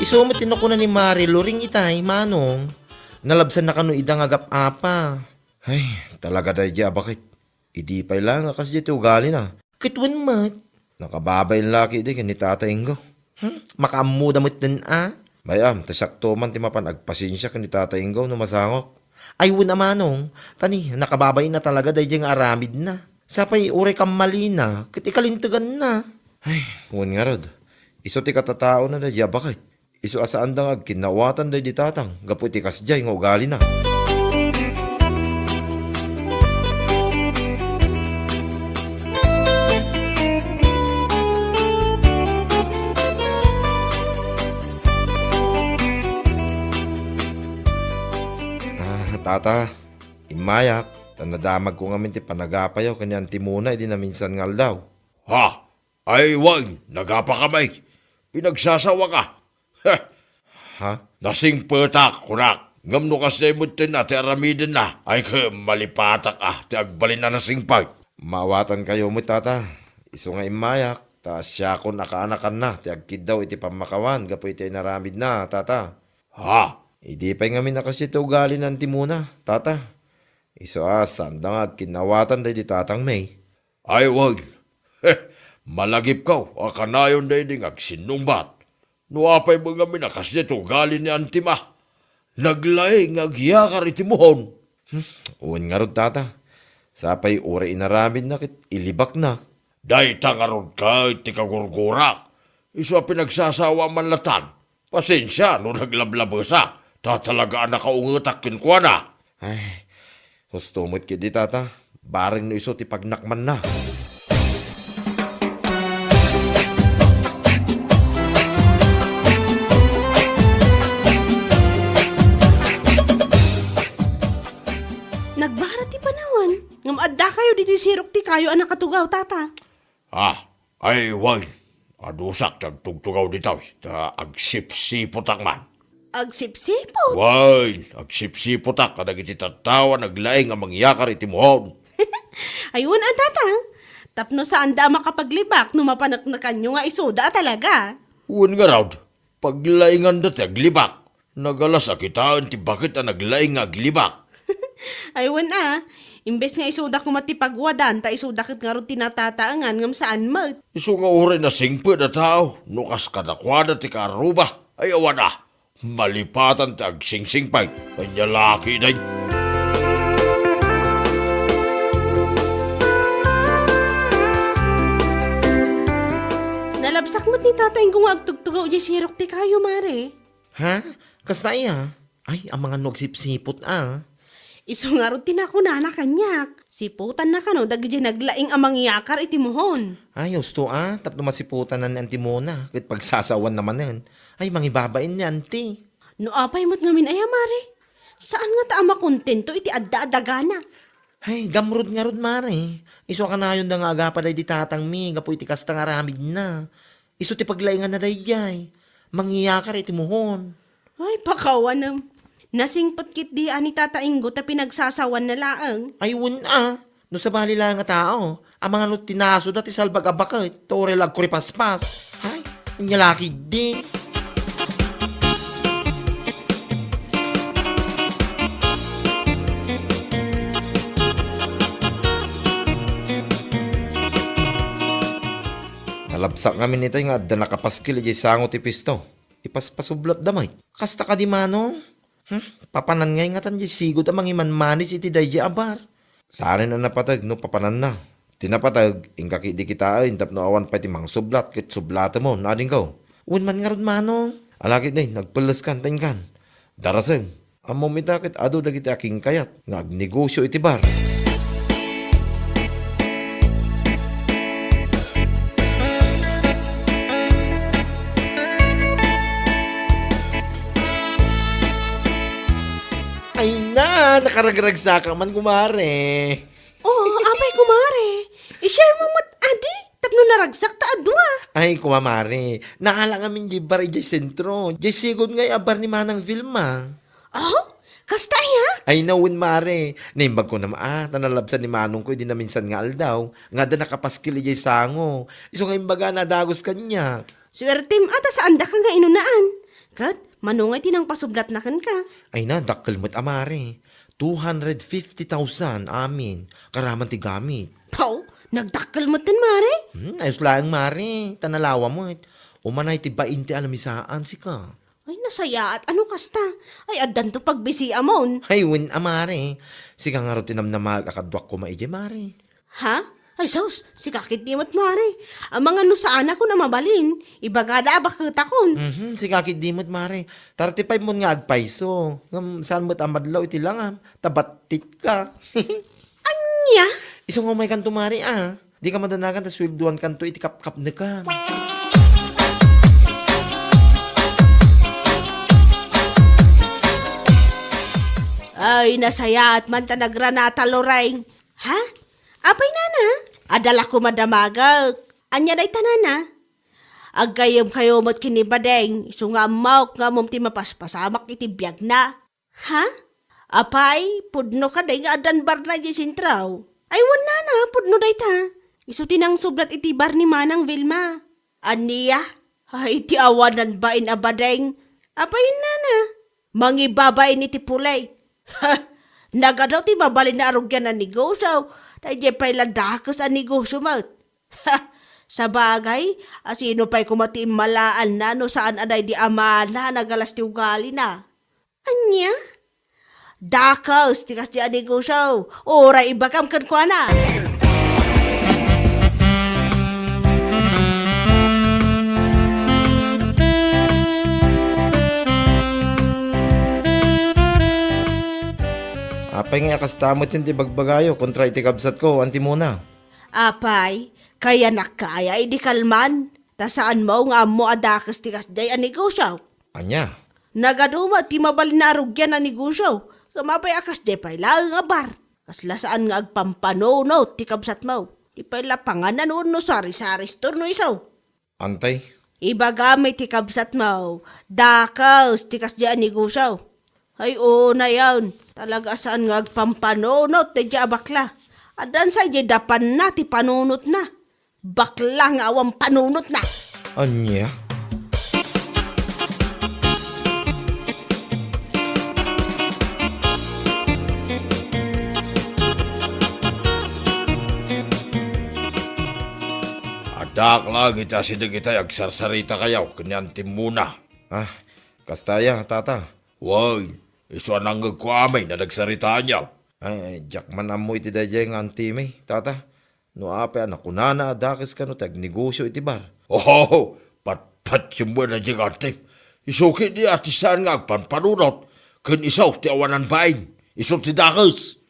Isumatin ako na ni Marilo ring itay, manong. Nalabsan na kano idang agap apa. Ay, talaga dahil bakit? Idi pa lang kasi dito ugali na. Kitwan mat. Nakababay laki di ni tatayng ko. Makaamuda mo't din Bayam, tasakto man ti mapan agpasinsya ni tatayng ko no masangok. Ay, wala manong. Tani, nakababay na talaga dahil nga aramid na. Sapay uray kam mali na, kit ikalintagan na. Ay, huwan nga rod. Iso ti katatao na dahil bakit? Isu asaan da nga kinawatan day di tatang. Gapu iti kasjay nga ugali na. Tata, imayak. Tanadamag ko ngamin ti panagapayaw kanyan ti muna iti na minsan ngal daw. Ha? Ay, wag. Nagapa kamay. Pinagsasawa ka. Ha? Nasing petak, kunak. Ngam no kasi mo na, ti aramidin na. Ay ka, malipatak ti agbalin na nasing pag. Mawatan kayo mo tata. Iso nga imayak. Taas siya ko nakaanakan na. Ti agkid daw iti pamakawan. Gapo iti naramid na, tata. Ha? Idi pa nga minakas ito ugali ng timuna, tata. Iso asan da nga kinawatan day di tatang may. Ay, wag. Malagip ka. Akanayon day di agsinumbat. Nuapay mga minakas dito gali ni Antima. Naglay ngagyakar itimuhon. Uwan nga rod, tata. Sapay ura inaramid na kit ilibak na. Day tangarod ka iti kagurgurak. Iso pinagsasawa man latan. Pasensya no naglablabasa. Tatalagaan na kaungetak kinkwa na. Ay, hustumot kit di tata. Baring no iso ti pagnakman na. Nagbara ti panawan. Ngam adda kayo dito sirok ti kayo anak katugaw, tata. Ay, wag. Adusak tagtugtugaw ditaw. Ta agsipsipotak man. Agsipsipo. Wag, agsipsipotak. Kadag iti tatawa naglaing ang mangyakar itimuhon. Ayun ang tata. Tapno saan da makapaglibak no mapanaknakan nyo nga isoda talaga. Uwan nga raw. Paglaingan dati aglibak. Nagalas akitaan ti bakit ang naglaing aglibak. Ayun imbes nga isoda ko matipagwadan, ta isoda kit nga ron tinatataangan ngam saan mat. Iso nga uri na singpid na tao. Nukas kadakwada ti karuba. Ay awan malipatan ti agsingsingpay. Kanya laki day. Nalabsak mo't ni tatay kung agtugtugaw di sirok ti kayo, Mare. Ha? Kasta iya? Ay, ang mga nagsipsipot Iso nga ron tinakuna na kanyak. Siputan na kano, dagi naglaing amang yakar iti mohon. Ay, gusto tapno masiputan na ni Auntie Mona. Kit pagsasawan naman yan. Ay, mangibabain ni Auntie. No apay mo't ngamin ay, Mare. Saan nga ta ama kontento iti adda-adagana? Ay, gamrod nga rod, Mare. Iso ka na yun na nga agapa day di tatang mi. Gapo iti kasta nga ramid na. Iso ti paglaingan na day jay. Mangyakar iti muhon. Ay, pakawan nasingpot kit di ani tatainggo ta pinagsasawan na laang. Ay, no sa bali lang nga tao. Ang mga no tinaso dati salbag abakit. Tore lag kuripaspas. Ay, nyalaki din. Nalabsak kami nito yung adda nakapaskil di sango ti pisto. ipaspasublot damay. Kasta ka di manong? Papanan ngay nga tan di sigod amang iman-manage iti day abar. Saan na napatag no papanan na. Tinapatag, ingkaki di kita ay, tap no awan pa ti mang sublat, kit sublata mo, nading ko. Un man nga ron manong. Alakit na, nagpalas kan, kan. Daraseng, amo mitakit ado dagiti aking kayat, nga agnegosyo iti bar. Ay na, nakaragragsa ka man kumare. Oh, apay kumare. I-share mo mat adi. Tapno naragsak ta adwa. Ay, kumamari. Naala ngamin di bar ijay sentro. Jay sigod ngay abar ni Manang Vilma. Oh, kasta ya? Ay, nawin mare. Naimbag ko naman, tanalabsan ni Manong ko, di na minsan nga aldaw. Nga da nakapaskil ijay sango. Iso nga imbaga na dagos kanya. Swertim ata saan da ka nga inunaan. Kat, manungay tinang pasublat na kan ka. Ay na, dakkel mo't amare. 250,000, amin. Karaman ti gamit. Pau, nagdakkel mo tin mare. Ayos lang, mare. Tanalawa mo. Umanay ti 20 alamisaan si ka. Ay, nasaya at ano kasta? Ay, adan to pagbisi amon. Ay, win amare. Si ka nga ro tinamnamag akadwak ko maije, mare. Ha? Ay, sus, si kakit di mo't mare. Ang mga nusaan ako na mabalin. Ibagada bakit akon. Si kakit dimot, mare. 35 mo nga agpaiso. Saan mo't amadlaw iti lang, tabatit ka. Anya? Iso nga may kanto, mare, Di ka madanagan, tas swibduan kanto iti kap-kap na ka. Ay, nasaya at man tanagranata loreng. Ha? Apay nana? Adala ko madamagag. Anya day tanana? Agkayom kayo mo't kinibadeng. Iso nga maok nga mong ti mapaspasamak iti biyag na. Ha? Apay, pudno ka day nga adan bar na di sintraw. Ay, wan nana, pudno day ta. Iso tinang sublat iti bar ni Manang Vilma. Aniya? Ay, ti awanan ba in abadeng? Apay nana? Mangibabain iti pulay. Ha! Nagadaw ti mabalin na arugyan na negosyo. Dahil pa'y landakas ang negosyo mo. Ha! Sa bagay, asino pa'y kumati malaan na no saan anay di ama na nagalas ti ugali na. Anya? Dakas, tikas di ang negosyo. Ora ibakam kan kwa na. Apay nga kastamot hindi bagbagayo kontra iti kabsat ko, anti muna. Apay, kaya nakaya di kalman. Ta saan mo nga mo adakas tikas day ang negosyo. Anya? Nagaduma ti mabalin na arugyan ang negosyo. Kamapay akas di pa'y lang nga bar. Kasla saan nga agpampanono ti kabsat mo. Di pa'y lapanganan no sari-saris turno isaw. Antay? Iba gamit ti kabsat mo. Dakas tikas di ang negosyo. Ay oo na yan. Talaga saan nga agpampanunot ti di bakla. Adan sa di dapan na ti panunot na. Bakla nga awang panunot na. Anya? Adak lang ita sidag ita agsarsarita kayaw, kanyan timuna. Kastaya, tata. Way, iso nang nagkwamay na nagsarita niya. Ay, jak man amo iti dayay nga antime, tata. No ape anak kunana adakis ka no tag negosyo iti bar. Oh, pat yung buwan na diyang ante. Isuki di atisan nga agpanpanunot. Kan isaw ti awanan bain. Iso ti dakas.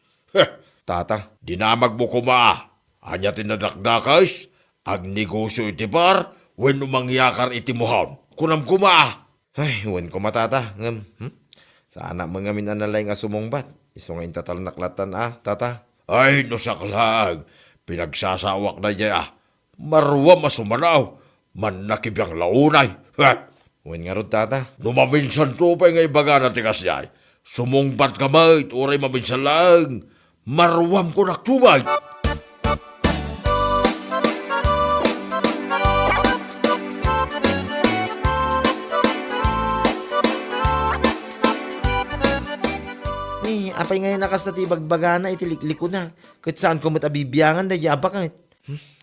Tata, Dinamag mo kuma. Anya tinadakdakas. Ag negosyo iti bar. When umangyakar iti muhaw. Kunam kuma. ay, wen ko matata. Sana mangamin analay nga sumungbat. Iso nga intatal naklatan tata. Ay, no saklag. Pinagsasawak na niya. Marwa masumanaw. Man nakibiyang launay. Wen nga rod, tata. Numaminsan tupay nga ibaga na tikas niya. Sumungbat ka mait. Uray maminsan lang. Marwam ko naktubay. Apay ngayon nakas na ti bagbagana itilikliko na. Kahit saan ko matabibiyangan na yabakat.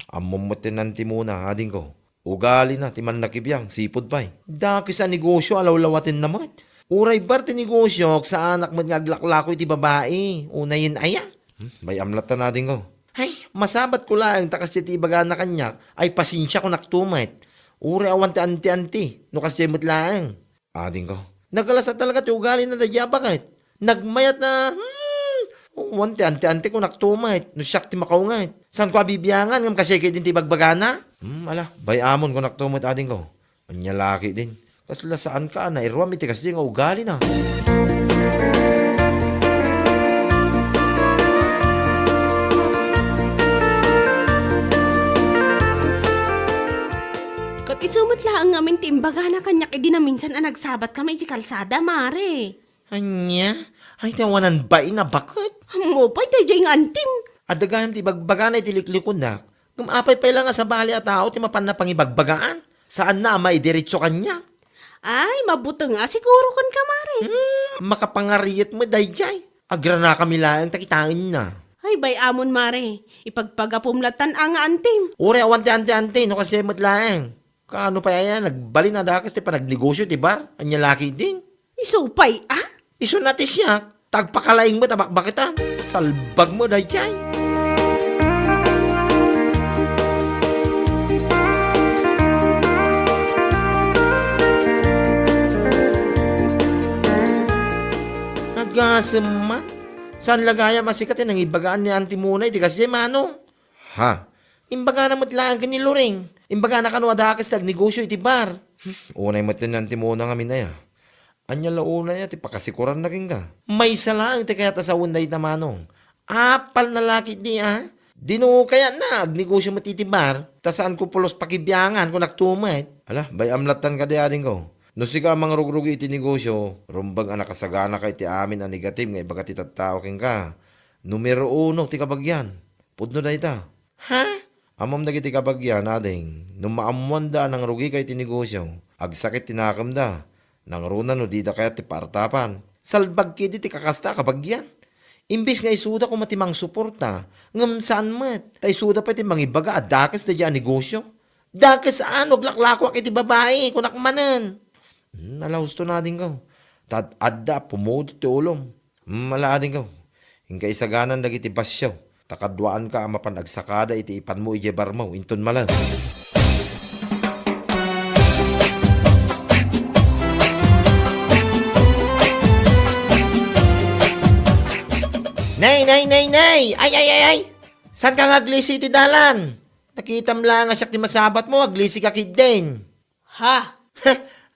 Amom mo tinanti muna, ading ko. Ugali na, timan nakibiyang, sipod pa'y. Daki sa negosyo, alaw-lawatin naman. Uray bar ti negosyo, sa anak mo nga aglaklako iti babae. Unayin aya. May amlat na natin ko. Ay, masabat ko lang, takas ti ibaga na kanyak, ay pasinsya ko naktumait. Uray awan ti anti-anti, no kasi mo't lang. Ading ko. Nagkalasa talaga ti ugali na dadya bakit? Nagmayat na, wanti anti-anti ko naktumait, no siyak ti makaungait. Saan ko abibiyangan, ngam kasi kayo din ti bagbagana? Ala, bayamon ko naktumait ading ko. Anya laki din. Kasla saan ka na, irwam iti kasi nga ugali na. Kat isumot lang ang amin timbaga na kanyak idi na minsan ang nagsabat kami di kalsada, mare. Anya? Ay, tawanan ba ina bakit? Mo pa'y tayo yung antim. Adagam ti bagbagana iti liklikon na. Gumapay pa lang nga sa bali at tao ti mapan na pangibagbagaan. Saan na may diretso kanya? Ay, mabuto nga siguro kon ka, mare. Makapangariyat mo dayjay. Agra na kami lang takitangin na. Ay, bay amon, mare. Ipagpagapumlatan ang antim. Ure awan ti ante-ante no kasi mo't lang. Kaano pa yan? Nagbali na dakas ti panagnegosyo ti bar. Anya laki din. Isupay, Iso natin siya. Tagpakalaing mo tabakbakitan. Salbag mo dayjay. Nagasaman. Saan lagaya masikat ang ibagaan ni Auntie Munay di kasi mano? Ha? Imbaga na mo't lang ni Loring. Imbaga na kanwa dakas tagnegosyo iti bar. Unay mo't ni Auntie Munay nga minaya. Anya launa niya, ti pakasikuran na rin ka. May salang, ti kaya ta sa unday na manong. Apal na lakit niya, Dino kaya na, agnegosyo matitibar, ta saan ko pulos pakibyangan kung naktumay. Ala, bay amlatan ka diading ko. No siga mga rugrugi iti negosyo, rumbang anak kasagana kay ti amin ang negative nga ibaga ti tattao king ka. Numero 1, ti kabagyan. Pudno na ita. Ha? Amam na ti kabagyan, ading. Nung maamwanda ng rugi kay ti negosyo, agsakit tinakam da. Nang runa no di da kaya ti partapan. Salbag kidi ti kakasta kabagyan. Imbis nga isuda ko matimang suporta, ngam saan mat, ta isuda pa ti mangibaga at dakas da dyan negosyo. Dakas ano, glaklakwak iti babae, kunakmanan. Nalahusto na din ko. Tad adda, pumodo ti ulom. Mala din ko. Hingga isaganan dagiti basyaw. Takadwaan ka ang mapanagsakada iti ipan mo ijebar mo, inton malang. Nay! Ay! San ka nga aglisi ti dalan? Nakitam lang nga siya ti masabat mo, aglisi ka kid din. Ha?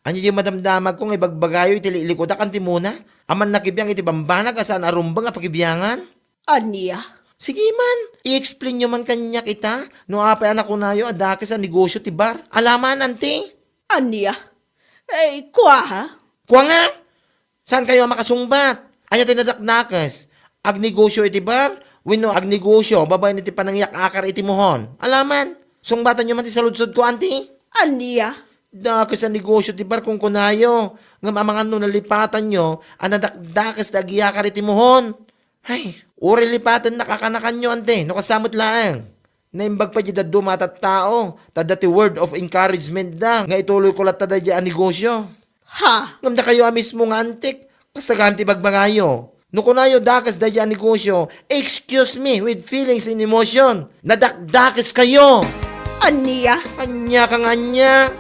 Ano yung madamdamag kong ibagbagayo iti likoda kan ti muna? Aman nakibiyang iti bambanag asan arumbang nga pakibiyangan? Aniya? Sige man, i-explain nyo man kanya kita, no apay anak ko nayo adake sa negosyo ti bar. Alaman, ante? Aniya? Eh, kuha ha? Kuha nga! Saan kayo makasungbat? Anya tinadaknakas? Agnegosyo iti bar? Wino agnegosyo, babay niti panangyak akar iti mohon. Alaman, sungbatan nyo man ti saludsod ko, ante? Aniya? Dakas sa negosyo ti bar kung kunayo. Ngam amangan no nalipatan nyo, anadakdakas da agiyakar iti mohon. Ay, uri lipatan nakakanakan nyo, ante, no kasamot lang. Naimbag pa di daddo matat tao, tada ti word of encouragement da, nga ituloy ko lat tada di ang negosyo. Ha? Ngam da kayo mismo nga antik, kastaganti bagbangayo. No kunayo dakas da di ang negosyo, excuse me, with feelings and emotion, nadakdakas kayo. Aniya? Anya kang anya.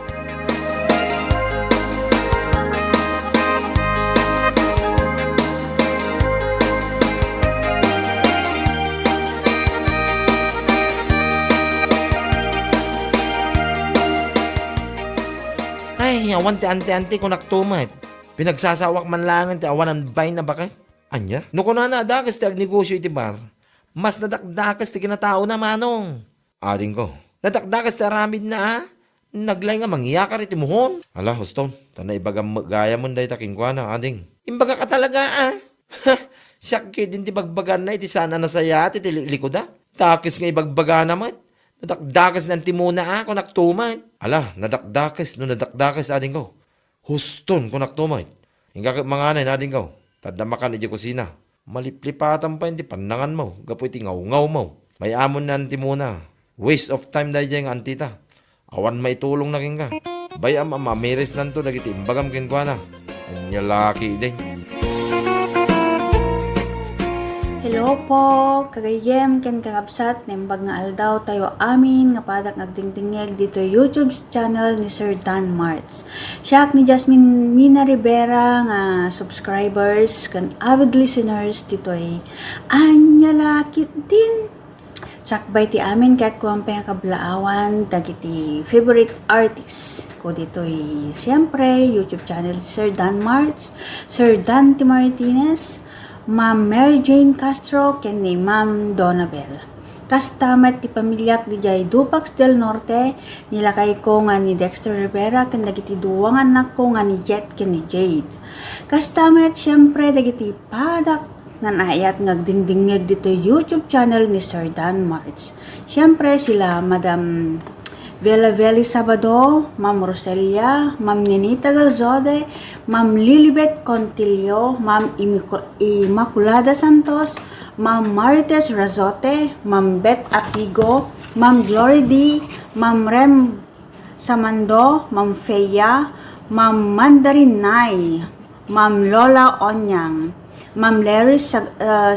Ay, awan ti ante-ante ko naktumat. Pinagsasawak man langan ti awan ang bay na bakit? Anya? No kuna na dakas ti agnegosyo iti bar, mas nadakdakas ti kinatao na manong. Ading ko, nadakdakas ti aramid na naglay nga mangyakar iti muhon. Ala, huston, tanay ibagam gaya mo dahi taking kwa na, ading. Imbaga ka talaga Siyak din ti bagbagan na iti sana nasaya iti likoda. Takis nga ibagbaga naman. Nadakdakas ng timuna kung naktuman. Ala, nadakdakas ading ko. Huston kung naktuman. Hingga mga anay na ading ko. Tadamakan iti kusina. Maliplipatan pa hindi panangan mo. Gapo iti ngaw mo. May amon na anti muna. Waste of time dahil dyan antita. Awan maitulong na kin ka. Bayam mamiris nanto dagiti imbagam kin kwa na. Anya laki din. Hello po, kagayem ken kakabsat nembag nga aldaw tayo amin nga padak nagdingdingeg dito YouTube channel ni Sir Dan Marts. Siya ni Jasmine Mina Rivera nga subscribers kan avid listeners ditoy anya lakit din. Sakbay ti amin kahit kuwang kablaawan dagiti favorite artist ko ditoy. Siyempre, YouTube channel Sir Dan Marts, Sir Dan T. Martinez, Ma'am Mary Jane Castro, ken ni Ma'am Donabel. Kastamet ti pamilyak di jay Dupax del Norte, nilakay ko nga ni Dexter Rivera, ken dagiti duwang anak ko nga ni Jet ken ni Jade. Kastamet siyempre dagiti padak nga naayat ngagdingdingeg dito YouTube channel ni Sir Dan Marts. Siyempre sila Madam Vela Veli Sabado, Ma'am Roselia, Ma'am Ninita Galzode, Ma'am Lilibet Contillo, Ma'am Immaculada Santos, Ma'am Marites Razote, Ma'am Beth Apigo, Ma'am Glory D, Ma'am Rem Samando, Ma'am Feya, Ma'am Mandarin Nay, Ma'am Lola Onyang, Ma'am Larry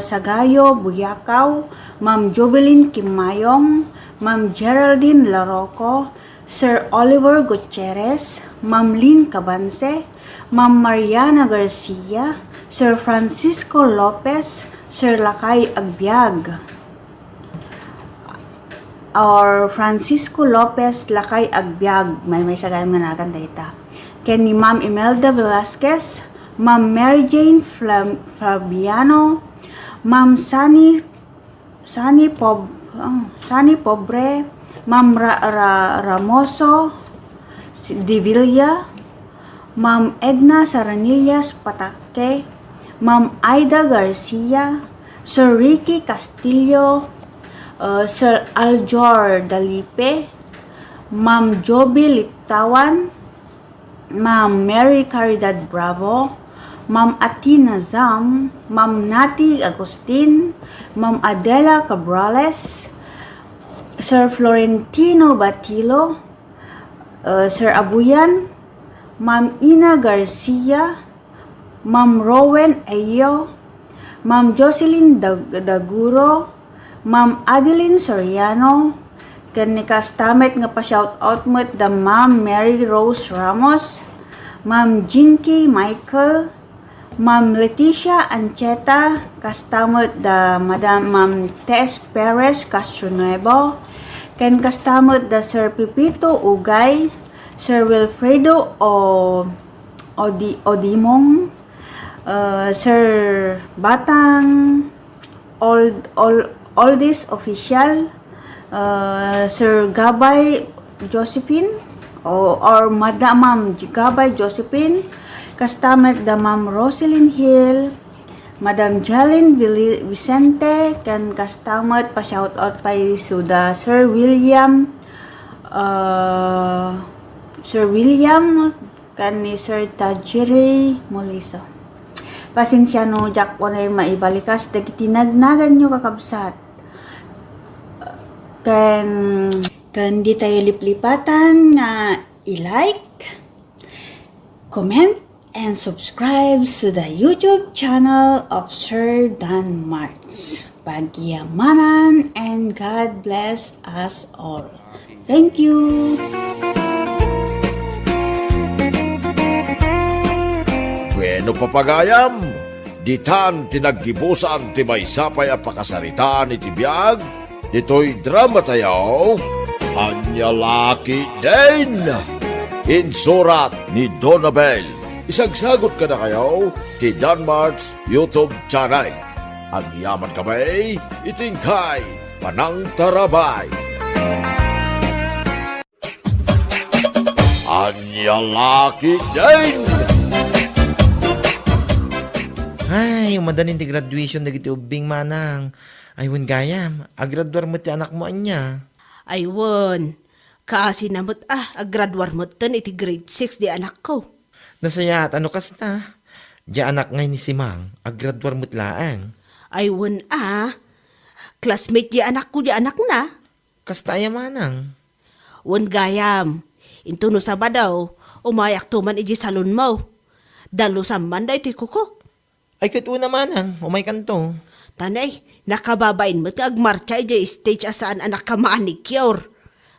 Sagayo Buyakaw, Ma'am Jubilin Kimayong, Ma'am Geraldine Laroco, Sir Oliver Gutierrez, Ma'am Lynn Cabanse, Ma'am Mariana Garcia, Sir Francisco Lopez, Sir Lakay Agbiag, or Francisco Lopez Lakay Agbiag, may sagay managan data. Ken ni Ma'am Imelda Velasquez, Ma'am Mary Jane Fabiano, Ma'am Sani Pobre, Ma'am Ramoso Divilla, Ma'am Edna Saranillas Patake, Ma'am Aida Garcia, Sir Ricky Castillo, Sir Aljor Dalipe, Ma'am Joby Litawan, Ma'am Mary Caridad Bravo, Ma'am Atina Zam, Ma'am Nati Agustin, Ma'am Adela Cabrales, Sir Florentino Batilo, Sir Abuyan, Ma'am Ina Garcia, Ma'am Rowen Ayo, Ma'am Jocelyn Daguro, Ma'am Adeline Soriano, kani kastamet nga pa-shoutout mo da Ma'am Mary Rose Ramos, Ma'am Jinky Michael, Ma'am Leticia Ancheta, kastamot da Madam Ma'am Tess Perez Castronuevo, ken kastamot da Sir Pipito Ugay, Sir Wilfredo Odimong, Sir Batang Oldest Official, Sir Gabay Josephine, or Madam Ma'am Gabay Josephine, kastamet da Ma'am Roselyn Hill, Madam Jalyn Vicente, kan kastamet pa shoutout pa suda Sir William, kan ni Sir Tajiri Moliso. Pasensya no, Jack, ko na yung maibalikas, dagiti nagnagan nyo kakabsat. Kan di tayo liplipatan na i-like, comment, and subscribe to the YouTube channel of Sir Dan Marts. Pagyamanan and God bless us all. Thank you! Bueno papagayam, ditan tinaggibusan ti may sapay a pakasaritaan iti biyag, dito'y drama tayo, Anya Laki din! Insurat ni Donabel. Isagsagot ka na kayo ti Dan Marts YouTube channel. Ang yaman kamay, itingkay, panang tarabay. Anya Laki din! Ay, umadanin ti graduation na giti ubing manang. Aywan gayam, agraduar mo ti anak mo anya. Aywan, kasi namot agradwar mo tan iti grade 6 di anak ko. Nasayat, ano kasta? Di anak ngay ni si Mang, agraduar mo't laang. Aywan classmate di anak ko di anak na. Kasta ay manang. Wan gayam. Into no Sabado, umayak tuman iji salon mo. Dalo samman da iti kukok. Ay kito naman ang umay kanto. Tanay, nakababain mo't nga agmarcha iji stage asaan anak ka manicure.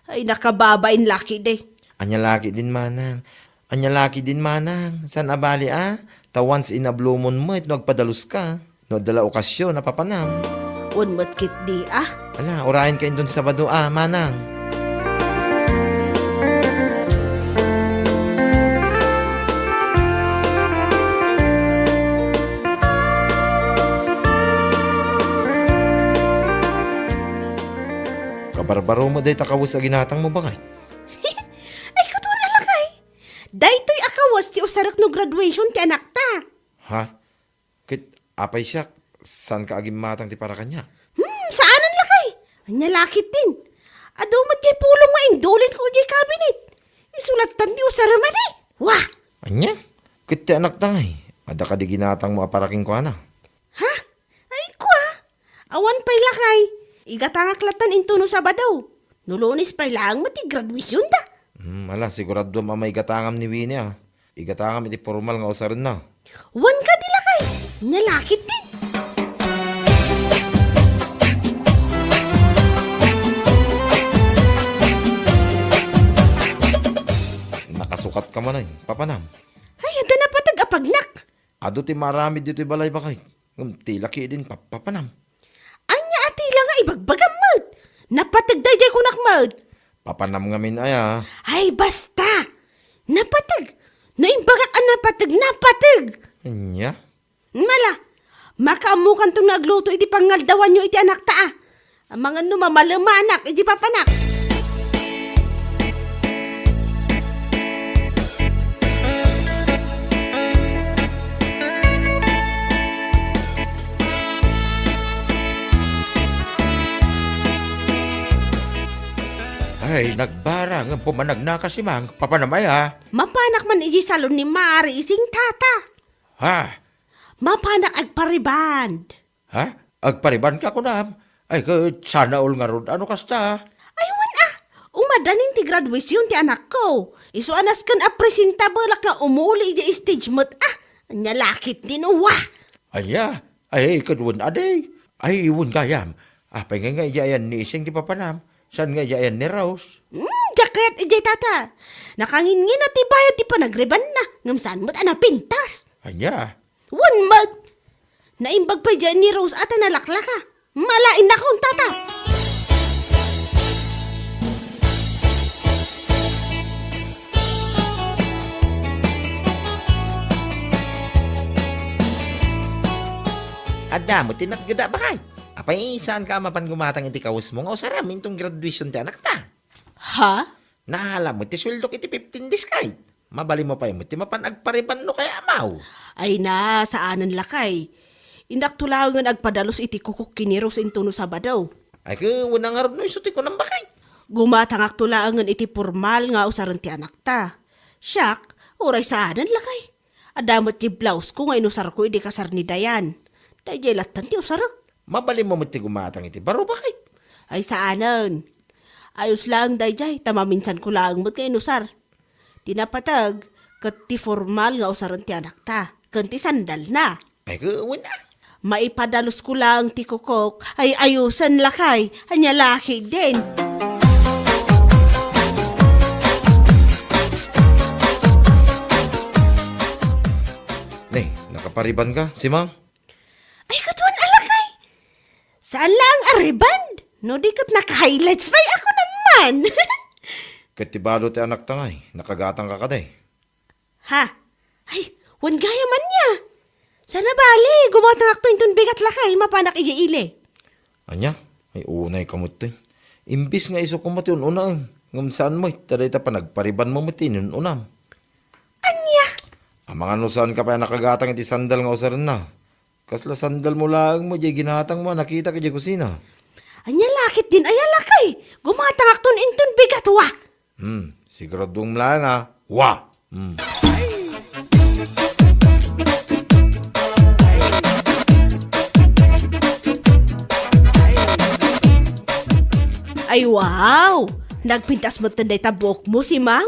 Ay nakababain laki de. Anya laki din manang. San abali Ta once in a blue moon mo, ito nagpadalos ka. No, dala okasyon, napapanam. Wan mo't kit di Ala, orahin kayo doon sa Sabado, manang. Kabarbaro mo day takawos sa ginatang mo bakit? Ay katun alakay. Daytoy akawas ti usarak no graduation ti anak ta. Ha? Kit, apay siya, saan ka agim matang ti para kanya? Saanan lakay? Anya lakit din. Ado mat kay pulong nga indulin ko di cabinet. Isulatan di usaraman eh. Wah! Anya? Kit ti anak tangay. Ada ka di ginatang mo aparaking ko ana. Ha? Ay kwa? Awan pa'y lakay. Igatangak-latan into no Sabado. Nulunis pa'y lang mati graduation da. Ala, sigurado mamay igatangam ni Winnie Igatangam iti formal nga usarin na. Wan ka di lakay. Nalakit din. Nakasukat ka man ay, papanam. Ay, ada na patag-apagnak. Ado ti marami dito balay bakay. Ti laki din, papanam. Anya ati lang nga ibagbagam mo't. Napatagdayday ko nakmo't. Papanam ngamin ay Ay, basta! Napatag! Naimbagak ang napatag! Anya? Mala, makaamukan tong nagluto iti pangaldawan nyo iti anak taa. Ang mga numamalamanak iti papanak. Ay, nagbara nga pumanag na kasi mang papanamay Mapanak man iti salon ni Mari ising tata. Ha? Mapanak agpariband. Ha? Agpariban ka ko na. Ay, sana all nga rod. Ano kasta? Aywan umadanin ti graduation ti anak ko. Iso anas kan presentable ka umuli iti stage mo't nyalakit din wah. Aya, ay, kadwan aday. Ay, iwan kayam. Apay nga iyayan ni ising di papanam. San nga iyayan ni Rose? Jacket ijay tata. Nakangingin na ti bayad ti panagreban na. Ngamsaan mo't pintas. Anya? One mag. Naimbag pa dyan ni Rose at nalaklaka. Malain na kong tata. Ada mo, tinatgada bakay. Apay, saan ka mapan gumatang iti kawas mo nga usaram intong graduation ti anak ta? Ha? Nahala mo, ti sweldo iti 15 days kahit. Mabali mo pa mo, ti mapan agpariban no kaya amaw. Ay na, saanan lakay. Indaktulangan agpadalos iti kukuk kiniros into no Sabado. Ay ka, wala nga rin no, isuti ko ng bakay. Gumatang aktulangan iti formal nga usaran ti anak ta. Siyak, oray saanan lakay. Adamot ti blouse ko nga inusar ko iti kasar ni Dayan. Dahil latan ti usarak. Mabali mo ti gumatang iti baro bakay. Ay saanan. Ayos lang dayjay, tamaminsan ko lang mo't kayo inusar. Tinapatag, kat ti formal nga usaran ti anak ta. Kanti sandal na. Ay ka, wala. Maipadalos ko lang ti kukok, ay ayusan lakay, anya laki din. Nakapariban ka, si Mang? Ay katuan alakay. Saan lang ariband? No di kat naka-highlights bay ako naman. Katibalo ti anak tangay, nakagatang ka kaday. Ha? Ay, wan gaya man niya. Sana bali, gumatang akto intun bigat lakay, mapanak ile. Anya? Ay unay kamot to. Imbis nga iso kumati unang. Ngam saan mo, taday ta pa nagpariban mo mutin unam. Anya? Ang mga nusan ka pa nakagatang iti sandal nga usaran na. Kasla sandal mo lang mo, jay ginatang mo, nakita ka jay kusina. Anya lakit din aya lakay. Gumatang akton intun bigat wa. Siguradong lang Wa! Ay wow! Nagpintas mo tanday ta buhok mo si Mang?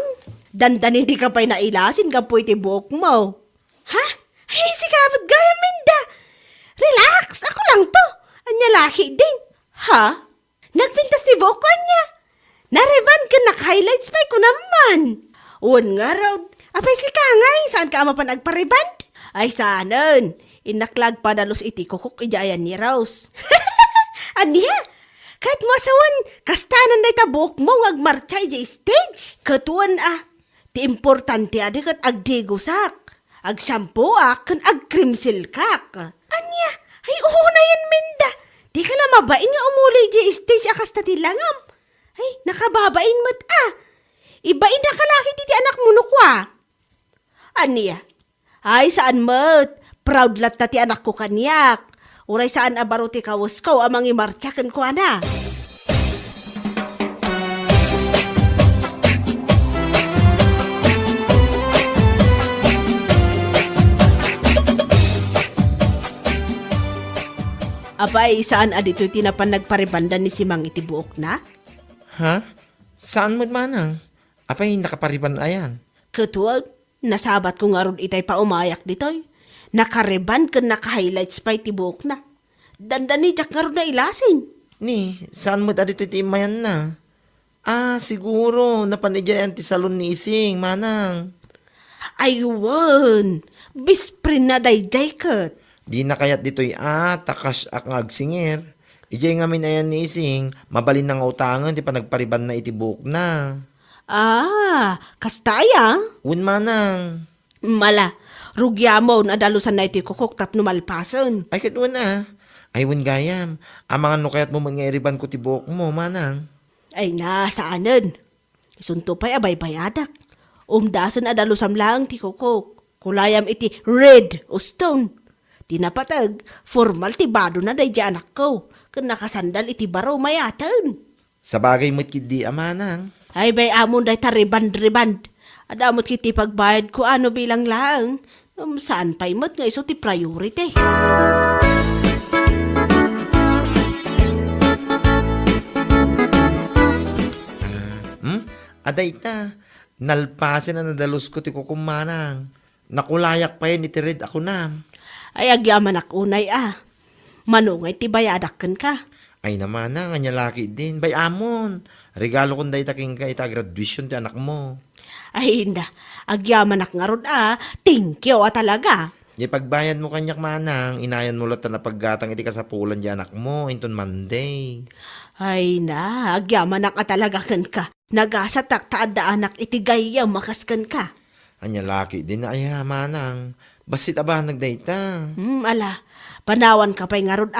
Dandan hindi ka pa'y nailasin ka po iti buhok mo. Ha? Ay, si Kabot gaya, Minda. Relax, ako lang to. Anya laki din. Ha? Nagpintas ni buhok ko anya. Nareban ka naka-highlights pa ko naman. Uwan nga raw. Apay si Kangay, saan ka ama pa nagpariban? Ay, saanan. Inaklag pa dalos iti kukuk ijayan ni Rose. Anya? Kahit mo asawan, kastanan na itabok mo agmarchay di stage. Katuan ti importante kat agdigusak. Ag shampoo kan ag cream silkak. Anya, ay na yan, Minda. Di ka lang mabain nga umulay di stage akas ta tilangam. Ay, nakababain mo't Ibain na kalaki ti anak mo no kwa. Anya, ay saan mo't? Proud lat ta ti anak ko kanyak. Uray saan abaro ti kawas ko amang imartsakan ko na. Abay, saan adito tinapan nagparibandan ni si Mang itibuok na? Ha? Saan mo manang? Apay nakapariban ayan? Katuwag, nasabat ko nga ron itay pa umayak ditoy. Nakareban ka naka-highlights pa itibuok na. Dandan ni Jack nga ron na ilasin. Ni, saan mo adito ti imayan na? Siguro, napanidyayan ti salon ni Ising, manang. Aywan, bisprin na day kat. Di na kayat dito'y takas ak ngagsingir. Ijay ngamin ayan ni Ising, mabalin ng utangan, di pa nagpariban na itibuk na. Kastaya? Un manang. Mala, rugyamo na dalusan na iti kukuk tap numalpasan. Ay katun Ay un gayam, amangan no kayat mo mangeriban ko tibuk mo, manang. Ay saanan? Isunto pa'y abay bayadak. Umdasan na dalusam lang ti kukuk. Kulayam iti red o stone. Di napatag, formal ti bado na day anak ko. Kung nakasandal iti baraw mayatan. Sa bagay mo't kidi amanang. Ay bay amon day tariband-riband. Adamot kiti pagbayad ko ano bilang lang. Saan pa'y mo't nga iso ti priority. Aday ta, nalpasin na nadalos ko ti kukumanang. Nakulayak pa yun itirid ako na. Ay agyaman ak unay Manungay ti bayadakan ka. Ay naman nga niya laki din. Bay amon, regalo kong day taking ka ita graduation ti anak mo. Ay hinda, agyaman ak nga ron thank you talaga. Di pagbayad mo kanyak manang, inayan mo lot na paggatang iti kasapulan di anak mo, inton Monday. Ay agyaman ak talaga kan ka. Nagasatak taada anak iti gaya makaskan ka. Anya laki din na ay manang. Basit aba nagdayta. Ala, panawan ka pa'y nga ron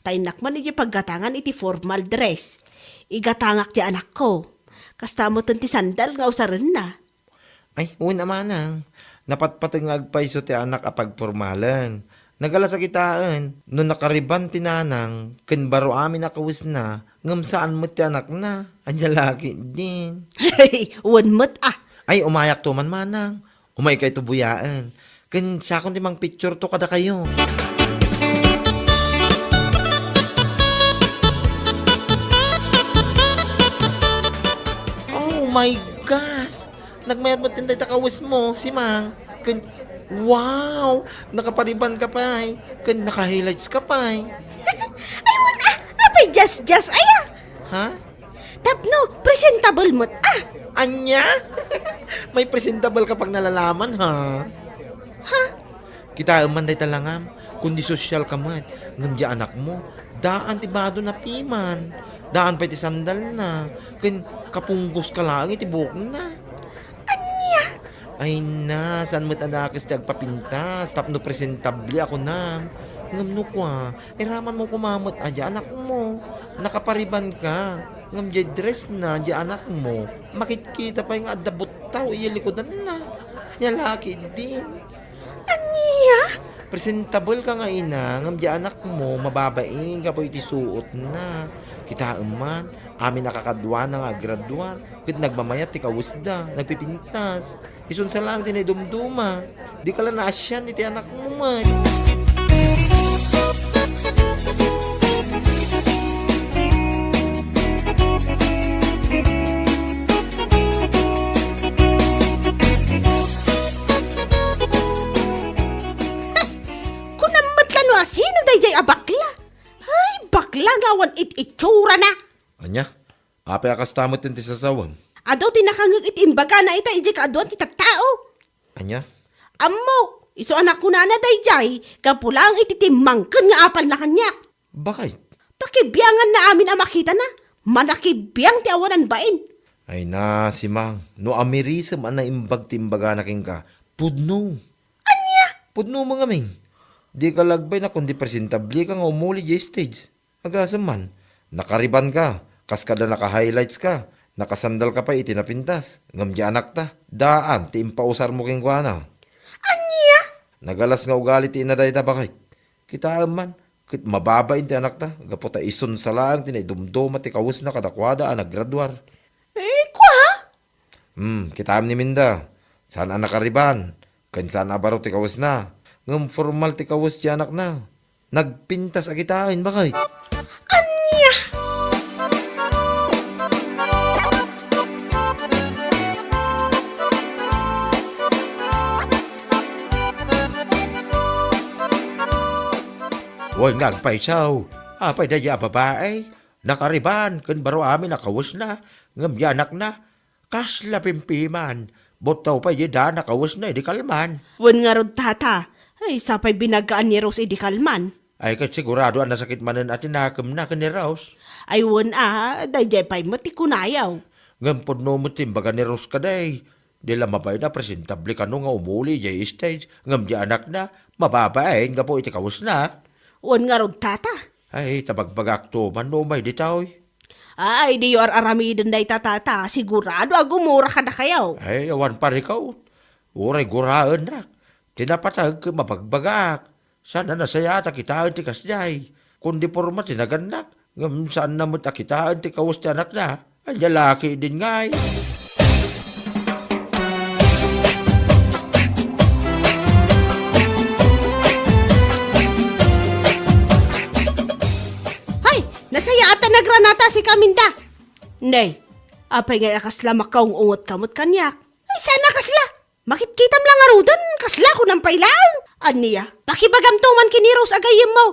Tainak man iti paggatangan iti formal dress. Igatangak ti anak ko. Kasta mo ti sandal nga usaran na. Ay, una manang. Napatpatengag pa iso ti anak apag formalan. Nagala sa kitaan, no nakariban ti nanang, baro amin nakawis na, ngam saan mo ti anak na, anya laki din. Hey, one mo't Ay, umayak to man manang. Umay kay to buyaan. Siya kung timang picture to kada kayo. Oh my gosh! Nagmayat mo tinday takawis mo, si Mang. Wow! Nakapariban ka pa eh. Naka-highlights ka pa eh. Ay, wala. Apay, just, aya. Ha? Tapno, presentable mo't Anya? May presentable kapag nalalaman, ha? Ha? Kita man day talangam, kundi social ka man, ngam di anak mo, daan ti bado na piman, daan pa ti sandal na, kapunggos ka lang, iti buhok na. Anya? Ay na, saan mo't anakis ti agpapintas, tapno presentable ako na. Ngam no kwa, raman mo kumamot, di anak mo, nakapariban ka, ngam di dress na, di anak mo, makikita pa yung adabot tao, iyalikodan na, nyalaki din. Anya? Presentable ka nga ina, ngam di anak mo, mababaing ka po iti suot na. Kita man, amin nakakadwa na nga graduar, kit nagmamayat ti kawusda, nagpipintas. Isun sa lang din ay dumduma, di ka lang naasyan iti anak mo man. ngawan it-itsura na. Anya, apay akas tamot yung tisasawang. Adaw tinakangag itimbaga na ita, iji ka aduan kita tao. Anya, Ammo, iso anak ko na dayjay, kapulang ititimangken nga apal na kanya. bakit? Pakibiyangan na amin ang makita na, manakibiyang ti awanan bain. Ay na, si Mang, no amirisam ang naimbag timbaga na king ka, pudno. Anya? Pudno mga ming. Di ka lagbay na kundi presentabli ka nga umuli di stage. Agasam man, nakariban ka, kaskada naka-highlights ka, nakasandal ka pa itinapintas, ngam di anak ta, daan, ti impausar mo king kuana. Anya? Nagalas nga ugali ti inaday ta bakit? Kita man, kit mababain ti anak ta, gaputa ison sa lang, tinaidumduma ti kawus na kadakwada, naggraduar. Kwa? Kitaan ni Minda. Saan ang nakariban? Kansaan abaro ti kawas na. Ngam formal ti kawas ti anak na. Nagpintas agitain, bakit? Anya? Huwag ngagpay siyaw. Apay da ya babae. Nakariban, kan baro amin nakawas na. Ngam ya anak na. Kasla pimpiman. Botaw pa yada nakawas na, di kalman. Wan nga rod tata, ay sapay binagaan ni Rose idi kalman. Ay kat sigurado ang nasakit manan at tinakam na ka ni Rose. Ay wan dayjay pay mati kunayaw. Ngam podno mo timbaga ni Rose ka day. Di lang mabay na presentable ka no nga umuli jay stage. Ngam di anak na, mababain nga po iti kawas na. Wan nga rod tata. Ay, tabagbagak to, man no may ditaw. Ay, di yor aramidin day tatata, sigurado agumura ka na kayaw. Ay, awan pa ikaw. Uray guraan na. Tinapatag ka mabagbagak. Sana nasayata kitaan ti kasjay. Kundi porma tinaganak. Ngam saan namot akitaan ti kawas ti anak na. Ay, lalaki din ngay. Hay, nasaya ata nagranata si Kaminda. Nay, apay nga kasla makaung ungot kamot kanyak. Ay, sana kasla. Makitkitam lang arudan, kasla ko ng pailang. Aniya, pakibagam tuman kini Rose agayim mo.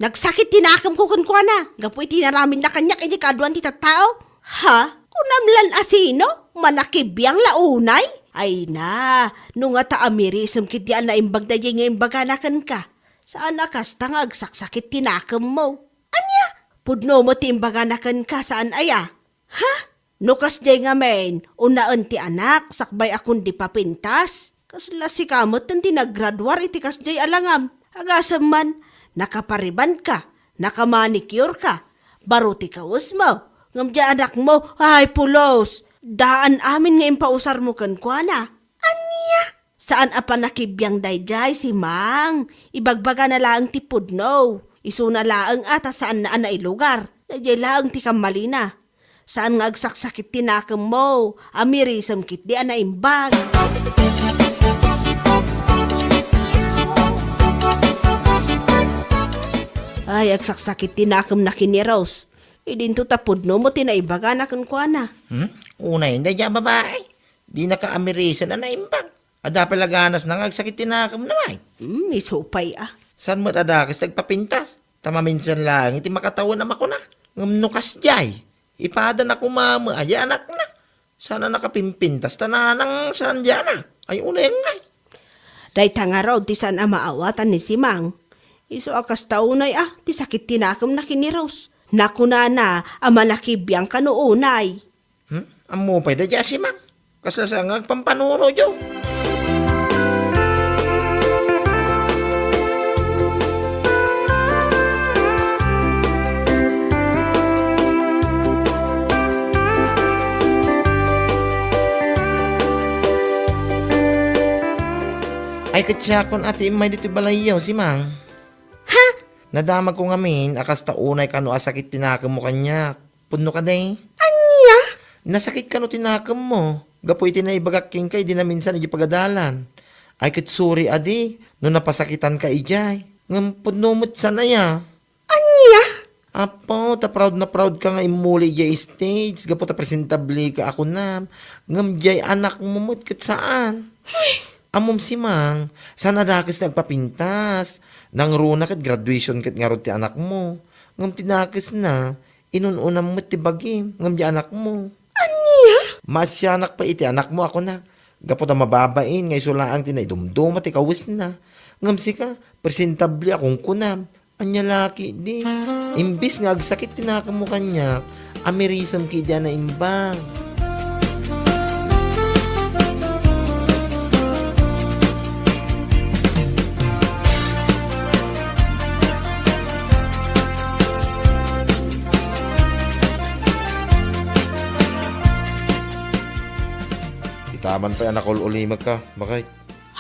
Nagsakit tinakam ko kunkwana. Gapoy tinaramin na kanyak iti kaduan ti tattao. Ha? Kunamlan asino? Manakibiyang launay? Ay na, nung nga taamirisam kitian na imbag da nga imbaganakan ka. Saan akas tangag saksakit tinakam mo? Anya? Pudno mo ti imbaganakan ka saan aya? Ha? Nukas jay nga men, unaan ti anak, sakbay akong di papintas. Kasla si kamot ang tinaggraduar iti kas jay alangam. Agasam man, nakapariban ka, nakamanicure ka, baro ti kawas mo. Ngam di anak mo, ay pulos, daan amin nga impausar mo kan kuana. Anya? Saan apa nakibiyang dayjay si Mang? Ibagbaga na laang ti pudno. Isu na laang ata saan na ilugar. Dayjay laang ti kamalina. Saan nga agsaksakit tinakam mo? Amirisam kit di anaimbag. Ay, agsaksakit tinakam na kini Rose. Idinto tapod no mo tinaibaga na kan kuana. Unay, hindi dyan babae. Di naka-amirisan na naimbag. Ada palaganas na ngagsakit tinakam naman. Isupay San mo't adakas nagpapintas? Tama minsan lang, iti makatawan na ako na. Ngamnukas jay. Ipada na kumama, ay anak na. Sana nakapimpintas, tananang saan dyan na. Ay unay ngay. Day tanga raw ti saan maawatan ni si Mang. Iso akas taunay ti sakit tinakam na kini Rose. Nakuna na, amanakibiyang kanuunay. Amo pa'y da dyan si Mang. Kasasangag pampanuro dyan. Ay katsakon ati imay dito balayaw si Mang. Ha? Nadamag ko ngamin, akas taunay kano asakit tinakam mo kanya. Puno ka day. Anya? Nasakit kano tinakam mo. Gapoy tinaibagaking kay di na minsan iji pagadalan. Ay kitsuri adi, no napasakitan ka ijay. Ngam puno mo't sanaya. Anya? Apo, ta proud na proud ka nga imuli ijay stage. Gapo ta presentable ka ako na. Ngam jay anak mo mo't kat saan. Amom si Mang, sana dakas nagpapintas. Nang runa kat graduation kat nga ti anak mo. Ngam tinakis na, inununam mo ti bagim, ngam di anak mo. Anya? Masyanak pa iti anak mo ako na. Gapot na mababain, ngay sulaang tinaidumdum at ikawis na. Ngam sika, presentable akong kunam. Anya laki di. Imbis nga agsakit tinaka mo kanya, amerisam ki dyan na imbang. Itaman pa yan ako ulimag ka. Bakit?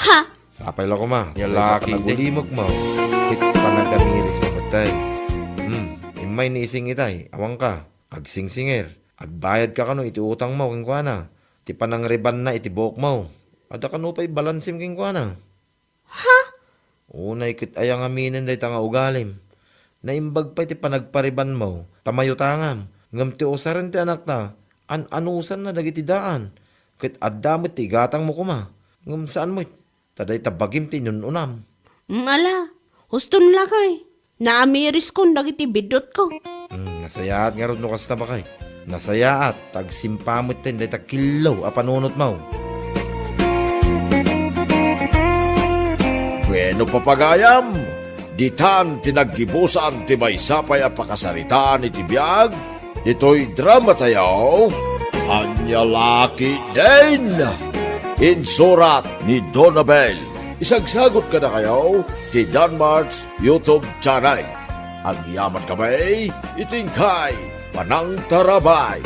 Ha? Sapay lang ko ma. Yung laki ulimag mo. Kit pa nagkamiris mo patay. Imay ni ising itay. Awang ka. Agsingsingir. Agbayad ka kano iti utang mo king kuana. Ti panang riban na iti buhok mo. Ada kano pa'y balansim king kuana. Ha? Unay kit ayang aminin day tanga ugalim. Naimbag pa iti panagpariban mo. Tamayo tangam. Ngam ti usaran ti anak ta. Anusan na dagiti daan. Kit addamot ti gatang mo kuma. Ngam saan mo taday tabagim ti nununam. Ala, huston lakay. Naamiris ko dagiti bidot ko. Nasayaat nga ron no kasta ba kay? Nasayaat, tagsimpamot tin, day takilaw, apanunot mo. Bueno papagayam, ditan tinaggibusan ti may sapay a pakasaritaan iti biyag, dito'y drama tayo, Anya Laki din! Insurat ni Donabel. Isagsagot ka na kayo ti Danmarks YouTube channel. Ang yaman kamay, itingkay, panang tarabay.